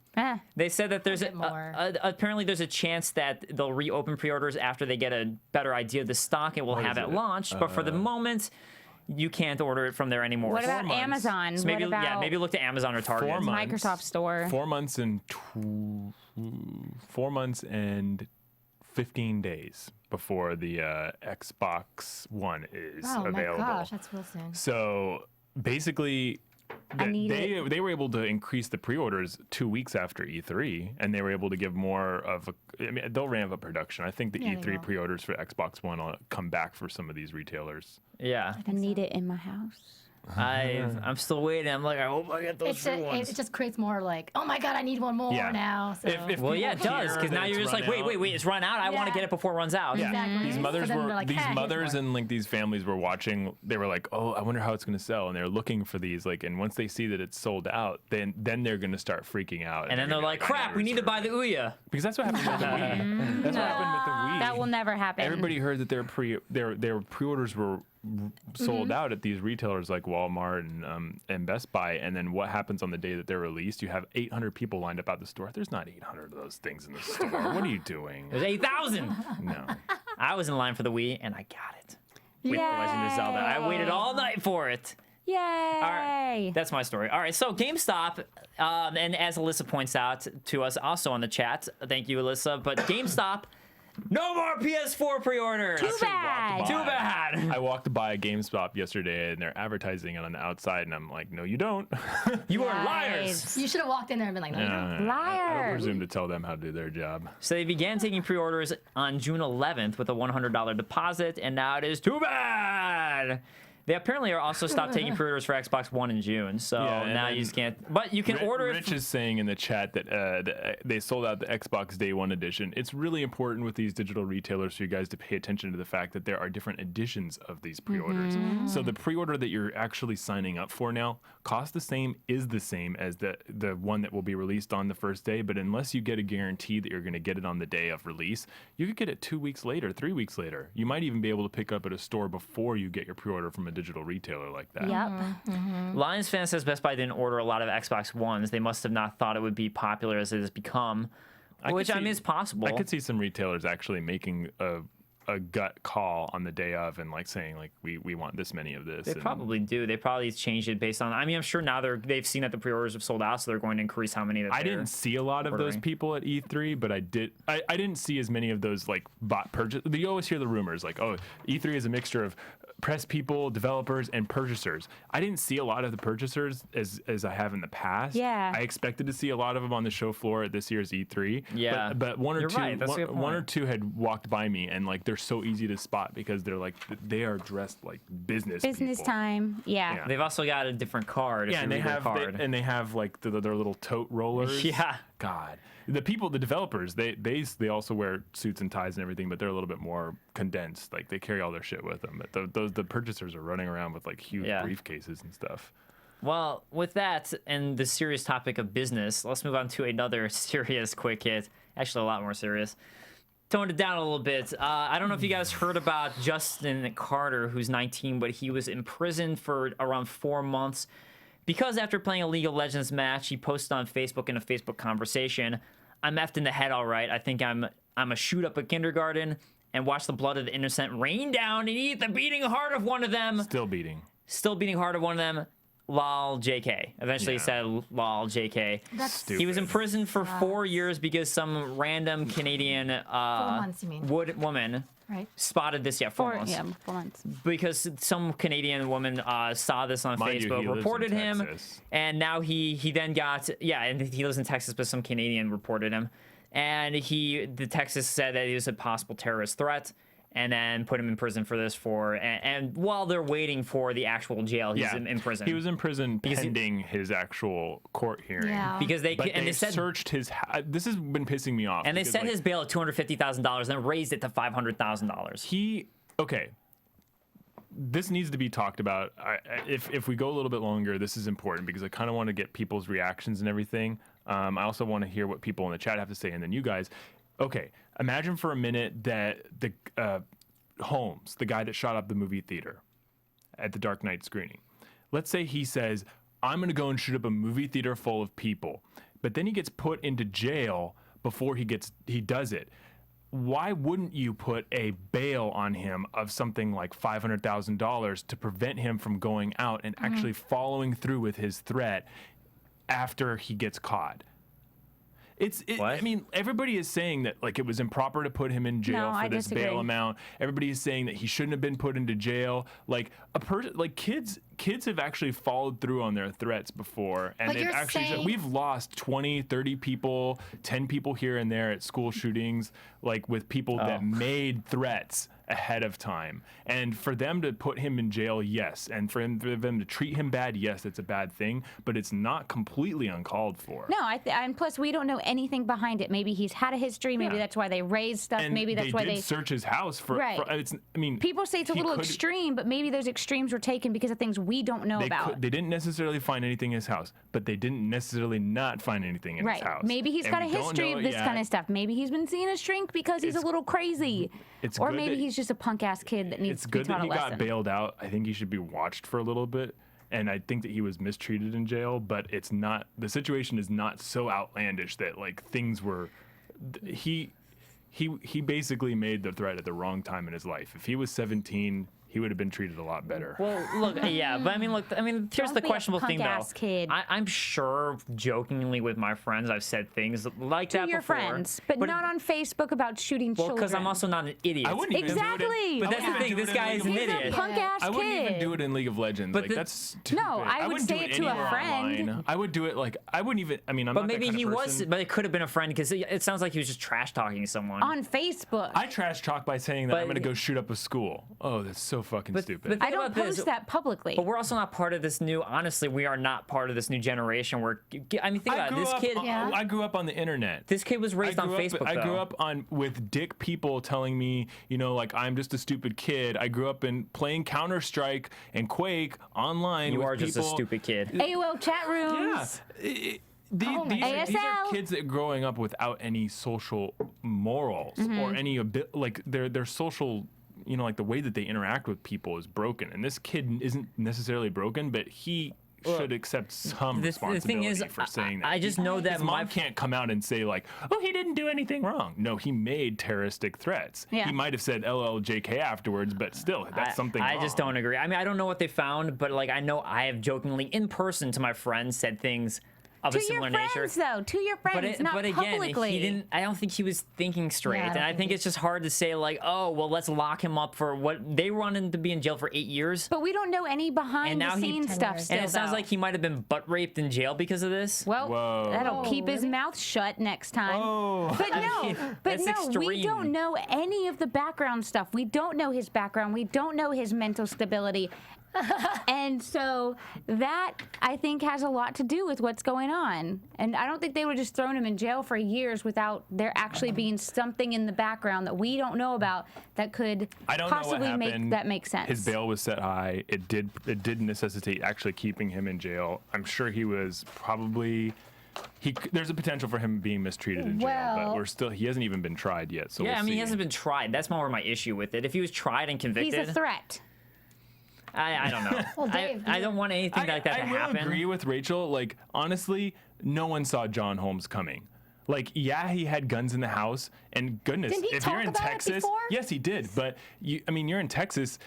They said that there's bit more. apparently there's a chance that they'll reopen pre-orders after they get a better idea of the stock and will have is it it? launched. But for the moment, you can't order it from there anymore. What about 4 months. Amazon? So maybe, what about maybe look to Amazon or Target. 4 months. Microsoft Store? 4 months and 4 months and 15 days before the Xbox One is Oh available. my gosh, that's real soon. So basically, I need it. They were able to increase the pre-orders 2 weeks after E3, and they were able to give more of a. I mean, they'll ramp up production. I think the Yeah, they E3 will. pre-orders for Xbox One will come back for some of these retailers. Yeah. I need it in my house. I'm still waiting. I'm like, I hope I get those It's free ones. it just creates more like, oh my god, I need one more Yeah. now. So. If Well, yeah, it people does, hear because now that you're it's just like, run out- wait, it's run out. I want to Yeah. get it before it runs out. Yeah. Exactly. These mothers So then were they're like, these "Hey, here's mothers more." and like these families were watching. They were like, "Oh, I wonder how it's going to sell," and they're looking for these. Like, and once they see that it's sold out, then they're going to start freaking out. And then they're like, crap, we need to buy the Ouya. because that's what happened with the Wii. That's what happened with the Wii. That will never happen. Everybody heard that their pre-orders were sold out at these retailers like Walmart and Best Buy, and then what happens on the day that they're released? You have 800 people lined up at the store. There's not 800 of those things in the store. What are you doing? There's 8,000. No. I was in line for the Wii, and I got it. With The Legend of Zelda. I waited all night for it. Yay! All right, that's my story. All right, so GameStop, and as Alyssa points out to us also on the chat, thank you, Alyssa, but GameStop, no more PS4 pre-orders. Too bad. Too bad. I walked by a GameStop yesterday and they're advertising it on the outside, and I'm like, no, you don't. You are liars. You should have walked in there and been like, no, you don't. I don't Liar. presume to tell them how to do their job. So they began taking pre-orders on June 11th with a $100 deposit, and now it is too bad. They apparently are also stopped taking pre-orders for Xbox One in June, so Yeah, and now you then just can't. But you can order it. Rich is saying in the chat that they sold out the Xbox Day One edition. It's really important with these digital retailers for you guys to pay attention to the fact that there are different editions of these pre-orders. So the pre-order that you're actually signing up for now costs the same, is the same as the one that will be released on the first day. But unless you get a guarantee that you're going to get it on the day of release, you could get it 2 weeks later, 3 weeks later. You might even be able to pick up at a store before you get your pre-order from a digital retailer like that. Yep. Lions fan says Best Buy didn't order a lot of Xbox Ones. They must have not thought it would be popular as it has become, which I mean is possible. I could see some retailers actually making a gut call on the day of and like saying like we want this many of this. They probably do. They probably changed it based on. I mean, I'm sure now they've seen that the pre-orders have sold out, so they're going to increase how many. I didn't see a lot of those ordering. people at E3, but I didn't see as many of those like bot purchase. You always hear the rumors like, oh, E3 is a mixture of press people, developers, and purchasers. I didn't see a lot of the purchasers as I have in the past. Yeah. I expected to see a lot of them on the show floor at this year's E3. Yeah. But one or You're two, right. That's a good one or point. two had walked by me, and like they're so easy to spot because they're like they are dressed like business Business people. time. Yeah. Yeah. They've also got a different card. If Yeah, you and they read their have card. they have like their little tote rollers. Yeah. God, the developers, they also wear suits and ties and everything, but they're a little bit more condensed. Like they carry all their shit with them. But the purchasers are running around with like huge Yeah. briefcases and stuff. Well, with that and the serious topic of business, let's move on to another serious quick hit. Actually, a lot more serious. Toned it down a little bit. I don't know if you guys heard about Justin Carter, who's 19, but he was imprisoned for around 4 months because after playing a League of Legends match, he posted on Facebook in a Facebook conversation, "I'm effed in the head, all right. I think I'm a shoot up a kindergarten and watch the blood of the innocent rain down and eat the beating heart of one of them." Still beating. Still beating heart of one of them. Lol, JK. Eventually he said lol, JK. That's He was in prison for 4 years because some random Canadian 4 months, you mean? woman Right. spotted this. Yeah, 4 months. 4 months. Because some Canadian woman saw this on Mind you, Facebook, he lives in reported him, Texas. and now he then got and he lives in Texas, but some Canadian reported him, and the Texas said that he was a possible terrorist threat. And then put him in prison for this and while they're waiting for the actual jail, he's in prison. He was in prison Because pending his actual court hearing. Yeah. because they But and they said searched his. This has been pissing me off. and they because, set like, his bail at $250,000, then raised it to $500,000. Okay. This needs to be talked about. If we go a little bit longer, this is important because I kind of want to get people's reactions and everything. I also want to hear what people in the chat have to say, and then you guys. Okay, imagine for a minute that the Holmes, the guy that shot up the movie theater at the Dark Knight screening, let's say he says, "I'm going to go and shoot up a movie theater full of people," but then he gets put into jail before he does it. Why wouldn't you put a bail on him of something like $500,000 to prevent him from going out and actually following through with his threat after he gets caught? What? I mean, everybody is saying that like it was improper to put him in jail No, for I this bail disagree. amount. Everybody is saying that he shouldn't have been put into jail. Like kids kids have actually followed through on their threats before, and But it you're actually saying- we've lost 20, 30 people, 10 people here and there at school shootings, like with people that made threats ahead of time. And for them to put him in jail, yes, and for them to treat him bad, yes, it's a bad thing, but it's not completely uncalled for. No, and plus we don't know anything behind it. Maybe he's had a history. Maybe Yeah. that's why they raised stuff. And Maybe that's why did they search his house for. Right. People say it's a little extreme, but maybe those extremes were taken because of things we don't know about. They didn't necessarily find anything in his house, but they didn't necessarily not find anything in his house. Maybe he's And got a we don't history know of this yet. kind of stuff. Maybe he's been seeing a shrink because he's a little crazy. It's Or good maybe that- he's just a punk ass kid that needs It's to be good taught that a he lesson. got bailed out. I think he should be watched for a little bit. And I think that he was mistreated in jail, but it's not, the situation is not so outlandish that like things were, he basically made the threat at the wrong time in his life. If he was 17, he would have been treated a lot better. Well, look, yeah, but here's Don't the be a questionable thing, though. punk-ass kid. I'm sure, jokingly with my friends, I've said things like To that your before. friends, but not on Facebook about shooting Well, children. because I'm also not an idiot. I wouldn't even do it in- Exactly. But that's the thing. This guy is an He's a idiot. punk ass I wouldn't even kid. do it in League of Legends. But Like the- that's stupid. No, I would wouldn't say do it to a anywhere friend. online. I would do it like I wouldn't even. I mean, I'm But not maybe that kind he of was, person. but it could have been a friend because it sounds like he was just trash talking someone. On Facebook. I trash talk by saying that But- I'm gonna go shoot up a school. Oh, that's so fucking stupid. but I don't about this, post that publicly. But we're also not part of this new. Honestly, we are not part of this new generation. Where I mean, think about it. This kid. I grew up on the internet. This kid was raised on Facebook. I grew though. up with dick people telling me, like I'm just a stupid kid. I grew up in playing Counter-Strike and Quake online. You with are just a people. stupid kid. AOL chat Yeah. rooms. These are ASL. kids that are growing up without any social morals or any like their social, like the way that they interact with people is broken. And this kid isn't necessarily broken, but he should accept some The thing responsibility is, for saying that. I just know that his mom can't come out and say like, "Oh, he didn't do anything wrong." No, he made terroristic threats. Yeah. He might have said LLJK afterwards, but still, that's something. I just wrong. don't agree. I mean, I don't know what they found, but like I know I have jokingly in person to my friends said things of To a your similar friends, nature. though. To your friends, not but again, publicly. he didn't. I don't think he was thinking straight, I don't and I think think he- it's just hard to say like, oh, well, let's lock him up for what they wanted to be in jail for 8 years. But we don't know any behind And the now he- scenes stuff And still. And it sounds though. like he might have been butt raped in jail because of this. Well, Whoa. that'll Oh, keep his really? mouth shut next time. Oh. But no, mean, but that's no, we extreme. don't know any of the background stuff. We don't know his background. We don't know his mental stability. And so that, I think, has a lot to do with what's going on. And I don't think they would have just thrown him in jail for years without there actually being something in the background that we don't know about that could I don't know what possibly make happened. that make sense. His bail was set high. It did necessitate actually keeping him in jail. I'm sure he was probably. There's a potential for him being mistreated in jail, but Well- he hasn't even been tried yet. So Yeah, we'll I mean, he see. hasn't been tried. That's more my issue with it. If he was tried and He's convicted, a threat. I don't know. Well, Dave, I don't want anything like that to I will happen. agree with Rachel. Like, honestly, no one saw John Holmes coming. Like, yeah, he had guns in the house, and goodness, Didn't he if talk you're in about it Texas, before? yes, he did. But you're in Texas.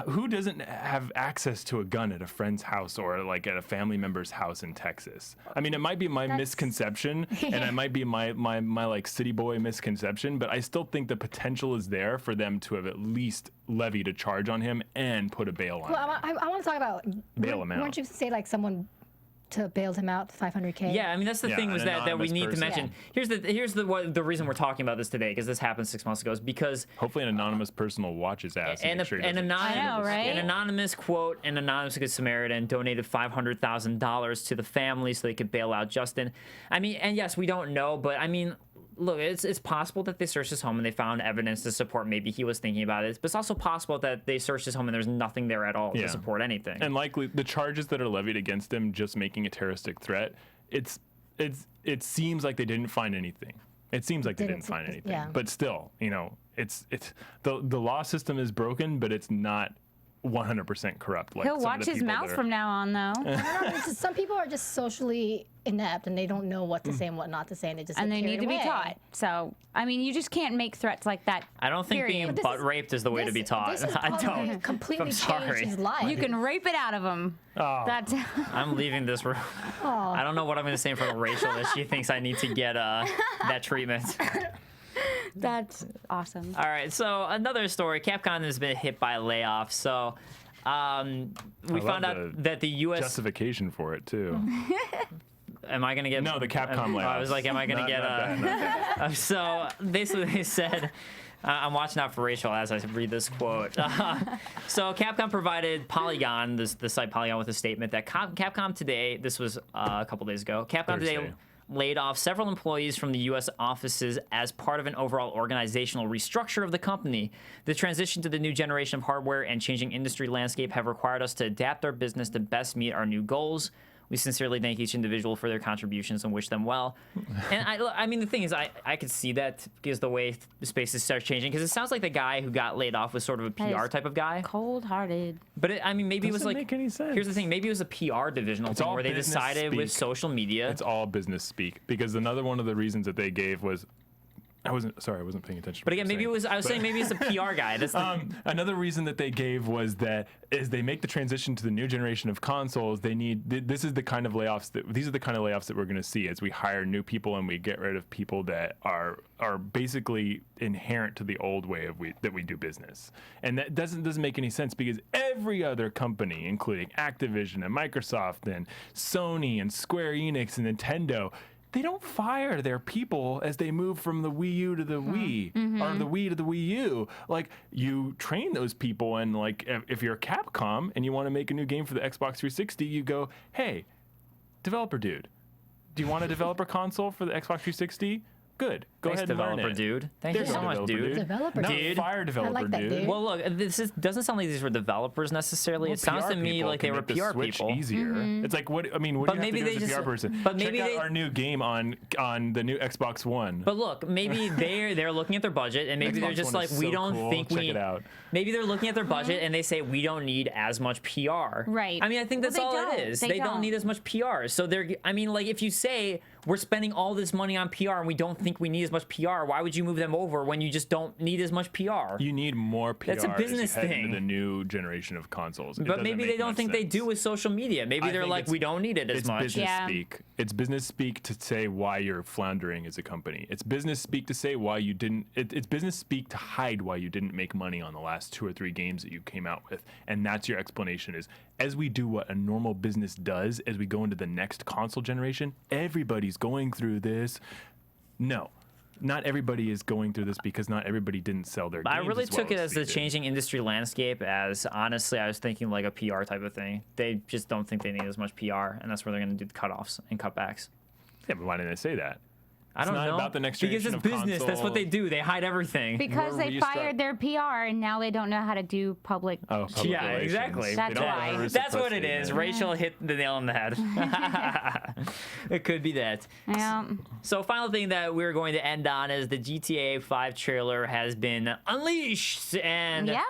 Who doesn't have access to a gun at a friend's house or like at a family member's house in Texas? I mean, it might be my misconception, and it might be my like city boy misconception, but I still think the potential is there for them to have at least levied a charge on him and put a bail on him. Well, I want to talk about Bail him out. Weren't you say like someone to bailed him out $500K? Yeah, I mean that's the Yeah, thing an was that we anonymous need to person. mention. Here's the reason we're talking about this today because this happened 6 months ago is because Hopefully, an anonymous person will watch his ass and make sure he an doesn't anonymous, I know, right? an anonymous quote, an anonymous Good Samaritan donated $500,000 to the family so they could bail out Justin. I mean, and yes, we don't know, but I mean, look, it's possible that they searched his home and they found evidence to support maybe he was thinking about it, but it's also possible that they searched his home and there's nothing there at all Yeah. to support anything. And likely the charges that are levied against him just making a terroristic threat, it seems like they didn't find anything. It seems like they didn't find anything. yeah. But still, it's the law system is broken, but it's not 100% corrupt. Like He'll some of watch the his people mouth that are- from now on, though. I don't know, it's just, some people are just socially inept and they don't know what to say and what not to say, and they just And get they need carried to be away. taught. So, I mean, you just can't make threats like that. I don't think period. being But this butt is- raped is the way to be taught. This is I probably don't. completely I'm changed sorry. his life. You can rape it out of him. Oh. That's I'm leaving this room. I don't know what I'm going to say in front of Rachel that she thinks I need to get that treatment. that's awesome. All right, so another story. Capcom has been hit by layoffs. So we I found love out that the U.S. justification for it too. Am I gonna get? No, the Capcom layoffs. I was like, am I gonna get? So basically, they said. I'm watching out for Rachel as I read this quote. So Capcom provided Polygon, the site Polygon, with a statement that Capcom today, this was a couple days ago, Capcom today laid off several employees from the U.S. offices as part of an overall organizational restructure of the company. The transition to the new generation of hardware and changing industry landscape have required us to adapt our business to best meet our new goals. We sincerely thank each individual for their contributions and wish them well. And I mean, the thing is, I could see that because the way the spaces start changing, because it sounds like the guy who got laid off was sort of a PR type of guy. Cold-hearted. But I mean, maybe it was Doesn't like. make any sense. Here's the thing: maybe it was a PR divisional thing all where they business decided with speak. social media. It's all business speak because another one of the reasons that they gave was. I wasn't paying attention. But again, maybe it was. I was saying maybe it's a PR guy. That's another reason that they gave was that as they make the transition to the new generation of consoles, they need. This is the kind of layoffs these are the kind of layoffs that we're going to see as we hire new people and we get rid of people that are basically inherent to the old way that we do business. And that doesn't make any sense because every other company, including Activision and Microsoft and Sony and Square Enix and Nintendo, they don't fire their people as they move from the Wii U to the Wii or the Wii to the Wii U. Like, you train those people, and like if you're Capcom and you want to make a new game for the Xbox 360, you go, hey, developer dude, do you want a developer console for the Xbox 360? Good. Go Thanks, ahead and learn developer it. dude. Thank you There's so no much, dude. Developer Not dude. fire developer like that, dude. Well, look, doesn't sound like these were developers necessarily. Well, it sounds PR to me people like they can were make the PR switch people. easier. It's like what But do you maybe have to they do as a just- PR person? but maybe Check they- out our new game on the new Xbox One. But look, maybe they're looking at their budget and maybe they're Xbox just One like, is we so don't cool. think Check we. it out. Maybe they're looking at their budget and they say we don't need as much PR. Right. I mean, I think Well, that's they all don't. it is. They They don't don't. need as much PR. So I mean, like if you say we're spending all this money on PR and we don't think we need as much PR, why would you move them over when you just don't need as much PR? You need more PR That's a business as you head thing. into the new generation of consoles. It But doesn't maybe make they don't much think they sense. do with social media. Maybe I they're think like, it's- we don't need it as It's much. business Yeah. speak. It's business speak to say why you're floundering as a company. It's business speak to say why you didn't. It's business speak to hide why you didn't make money on the last 2 or 3 games that you came out with, and that's your explanation. Is as we do what a normal business does, as we go into the next console generation, everybody's going through this. No. Not everybody is going through this because not everybody didn't sell their games. I really as well took it as they the did. changing industry landscape. As honestly, I was thinking like a PR type of thing. They just don't think they need as much PR, and that's where they're going to do the cutoffs and cutbacks. Yeah, but why didn't they say that? I don't not know. about the next because it's generation of business. That's what they do. They hide everything. Because More they restruct- fired their PR and now they don't know how to do public. Oh, public Yeah, relations. exactly. They That's don't why. have a That's what it reciprocity, is. man. Rachel hit the nail on the head. It could be that. Yeah. So, final thing that we're going to end on is the GTA 5 trailer has been unleashed, and Yep.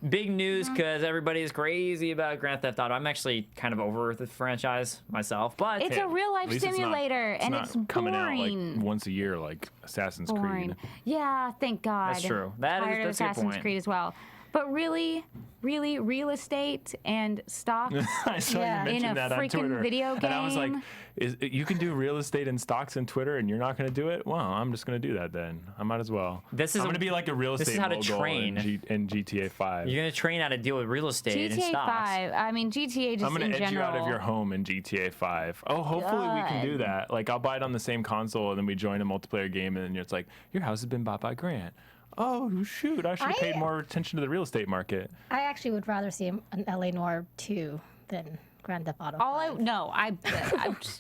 big news because everybody is crazy about Grand Theft Auto. I'm actually kind of over the franchise myself, but It's a real life At least it's not- simulator it's and not it's coming out boring. like once a year like Assassin's Boring. Creed. Yeah, thank God. That's true. That is- Tired of that's a good Assassin's point. Creed as well. But really, real estate and stocks I saw Yeah. you in mention a that on freaking Twitter, video and I was like, game. you can do real estate and stocks in Twitter, and you're not going to do it? Well, I'm just going to do that then. I might as well. This is I'm a- going to be like a real this estate is how to mogul train. in GTA 5. you're going to train how to deal with real estate and GTA stocks. 5. I mean, GTA just I'm in gonna edge general. you out of your home in GTA 5. Oh, hopefully we can do God. that. Like, I'll buy it on the same console, and then we join a multiplayer game, and then it's like, your house has been bought by Grant. Oh, shoot, I should have paid more attention to the real estate market. I actually would rather see an LA Noir 2 than Grand Theft Auto. All I 5. no,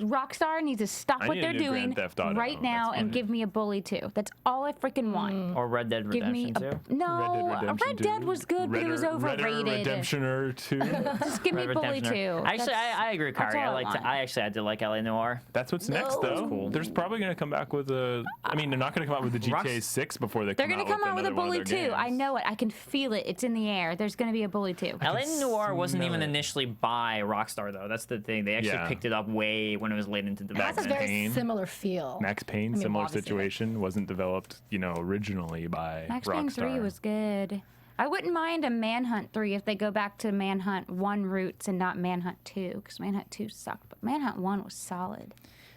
Rockstar needs to stop I what need a they're new doing Grand Theft Auto. right now That's and fine. give me a Bully 2. That's all I freaking want. Or Red Dead Give me Redemption a 2. no. Red Dead was good, but it was overrated. Redemptioner 2. Just give me Red Bully 2. Redemption. Actually, I agree, that's Kari. all I want. I did like LA Noir. That's what's next, No. though. That's cool. There's probably going to come back with a. I mean, they're not going to come out with the GTA 6 before they They're come gonna come out with a another one Bully of their 2. I games. know it. I can feel it. It's in the air. There's gonna be a Bully 2. LA Noir wasn't smell even it. initially by Rockstar, though. That's the thing. They actually Yeah. picked it up way when it was late into It has a development. very Payne. similar feel. Max Payne, I mean, similar obviously, situation, wasn't developed, originally by Max Rockstar. Payne 3 was good. I wouldn't mind a Manhunt 3 if they go back to Manhunt 1 roots and not Manhunt 2, because Manhunt 2 sucked, but Manhunt 1 was solid.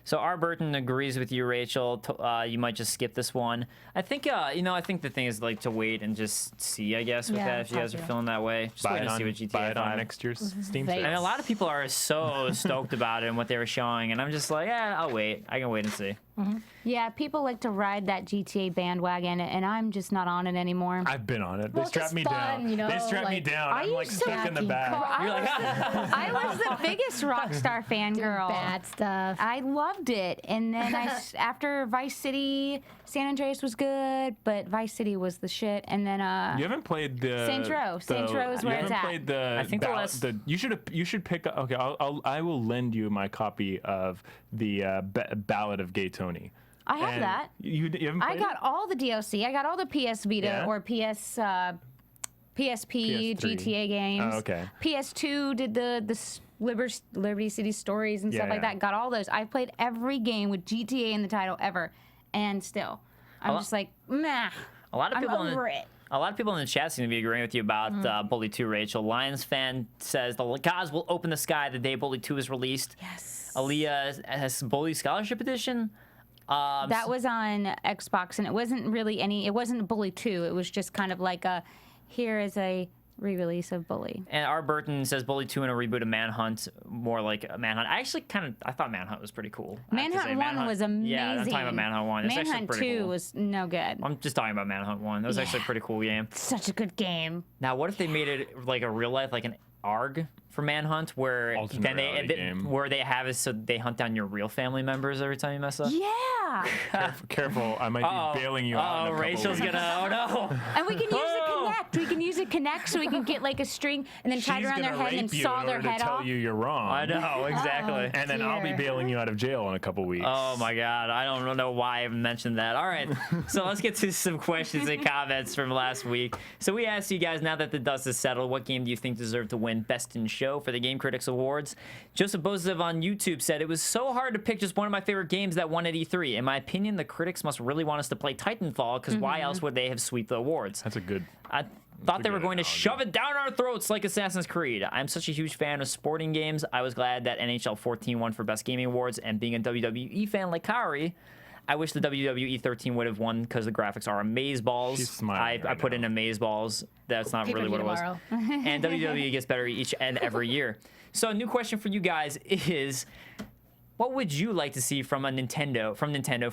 So R. Burton agrees with you, Rachel. You might just skip this one. I think, I think the thing is like to wait and just see, I guess, with that, if you guys are feeling that way. Just wait and see what GTA 5. Buy it on next year's Steam sale. And a lot of people are so stoked about it and what they were showing, and I'm just like, yeah, I'll wait. I can wait and see. Yeah, people like to ride that GTA bandwagon, and I'm just not on it anymore. I've been on it. They strap me down. They strap me down. I'm like stuck in the back. I was the biggest Rockstar fangirl. Bad stuff. I loved it, and then after Vice City, San Andreas was good, but Vice City was the shit. And then you haven't played the Saints Row. Saints Row is where it's at. Played the. I think you should pick up. Okay, I will lend you my copy of the Ballad of Gay Tony. I have that. You haven't played I got all the DLC. I got all the PS Vita or PSP PS3. GTA games. Oh, okay. PS2 did the Liberty City Stories and stuff like that. Got all those. I played every game with GTA in the title ever, and still, I'm just like, meh. A lot of people I'm over it. A lot of people in the chat seem to be agreeing with you about Bully 2, Rachel. Lions fan says the gods will open the sky the day Bully 2 is released. Yes. Aaliyah has Bully Scholarship Edition. That was on Xbox, and it wasn't really it wasn't Bully 2. It was just kind of like here is a re-release of Bully. And R. Burton says Bully 2 and a reboot of Manhunt, more like Manhunt. I actually I thought Manhunt was pretty cool. Manhunt 1 was amazing. Yeah, I'm talking about Manhunt 1. Manhunt 2 cool. was no good. I'm just talking about Manhunt 1. That was actually a pretty cool game. Such a good game. Now, what if they made it like a real life, like an ARG for Manhunt, where where they have it so they hunt down your real family members every time you mess up? Yeah. Careful, I might be bailing you out. Oh, Rachel's gonna. Oh no. And we can use a Connect. We can use a Connect so we can get like a string and then tie it around their head and saw their head off. Tell you you're wrong. I know exactly. And then I'll be bailing you out of jail in a couple weeks. Oh my God, I don't know why I even mentioned that. All right, so let's get to some questions and comments from last week. So we asked you guys, now that the dust is settled, what game do you think deserved to win Best in Show for the Game Critics Awards? Joseph Bozev on YouTube said, it was so hard to pick just one of my favorite games that won at E3. In my opinion, the critics must really want us to play Titanfall, because why else would they have swept the awards? That's a good... I thought they were going to shove it down our throats like Assassin's Creed. I'm such a huge fan of sporting games. I was glad that NHL 14 won for Best Gaming Awards, and being a WWE fan like Kaori, I wish the WWE 13 would have won because the graphics are amazeballs. She's smiling I put in amazeballs. That's not really what it was. And WWE gets better each and every year. So a new question for you guys is, what would you like to see from Nintendo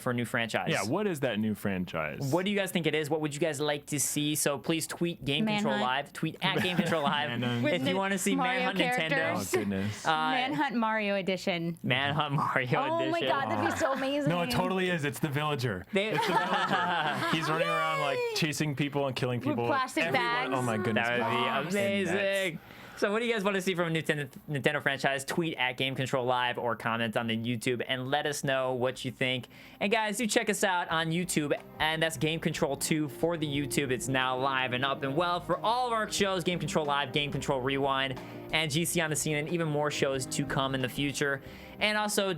for a new franchise? Yeah, what is that new franchise? What do you guys think it is? What would you guys like to see? So please tweet Game Control Live. Tweet at Game Control Live if you want to see Manhunt Nintendo. Oh, goodness. Manhunt Mario Edition. Manhunt Mario Edition. Oh my God, that'd be so amazing. No, it totally is. It's the villager. It's the villager. He's running around like chasing people and killing people. With plastic bags. Oh my goodness. That would be amazing. So what do you guys want to see from a Nintendo franchise? Tweet at Game Control Live or comment on the YouTube and let us know what you think. And guys, do check us out on YouTube, and that's Game Control 2 for the YouTube. It's now live and up and well for all of our shows, Game Control Live, Game Control Rewind, and GC on the Scene, and even more shows to come in the future. And also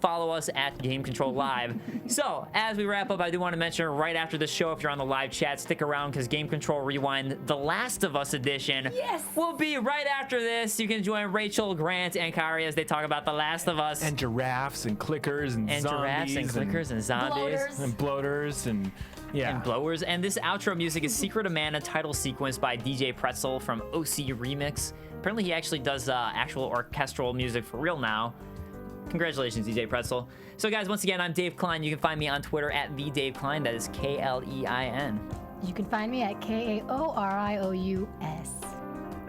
follow us at Game Control Live. So as we wrap up, I do want to mention right after the show, if you're on the live chat, stick around, because Game Control Rewind, The Last of Us edition, will be right after this. You can join Rachel, Grant, and Kaori as they talk about The Last of Us. And giraffes and clickers and zombies. Giraffes and clickers and zombies. And bloaters and... Yeah. And blowers. And this outro music is Secret of Mana title sequence by DJ Pretzel from OC Remix. Apparently he actually does actual orchestral music for real now. Congratulations, DJ Pretzel. So guys, once again, I'm Dave Klein. You can find me on Twitter at @TheDaveKlein. That is Klein. You can find me at KAORIOUS.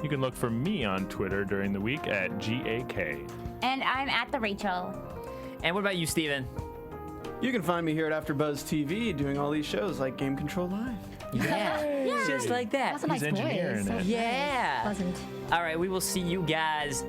You can look for me on Twitter during the week at GAK. And I'm at the Rachel. And what about you, Steven? You can find me here at AfterBuzz TV doing all these shows like Game Control Live. Yeah. Just like that. That's a nice engineering voice. it. Yeah. Pleasant. All right, we will see you guys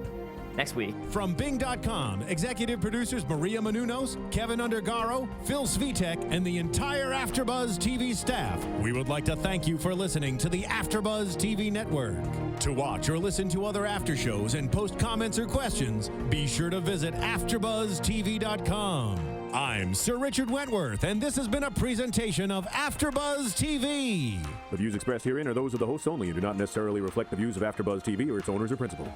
next week. From Bing.com, executive producers Maria Menounos, Kevin Undergaro, Phil Svitek, and the entire AfterBuzz TV staff, we would like to thank you for listening to the AfterBuzz TV network. To watch or listen to other after shows and post comments or questions, be sure to visit AfterBuzzTV.com. I'm Sir Richard Wentworth, and this has been a presentation of AfterBuzz TV. The views expressed herein are those of the hosts only and do not necessarily reflect the views of AfterBuzz TV or its owners or principal.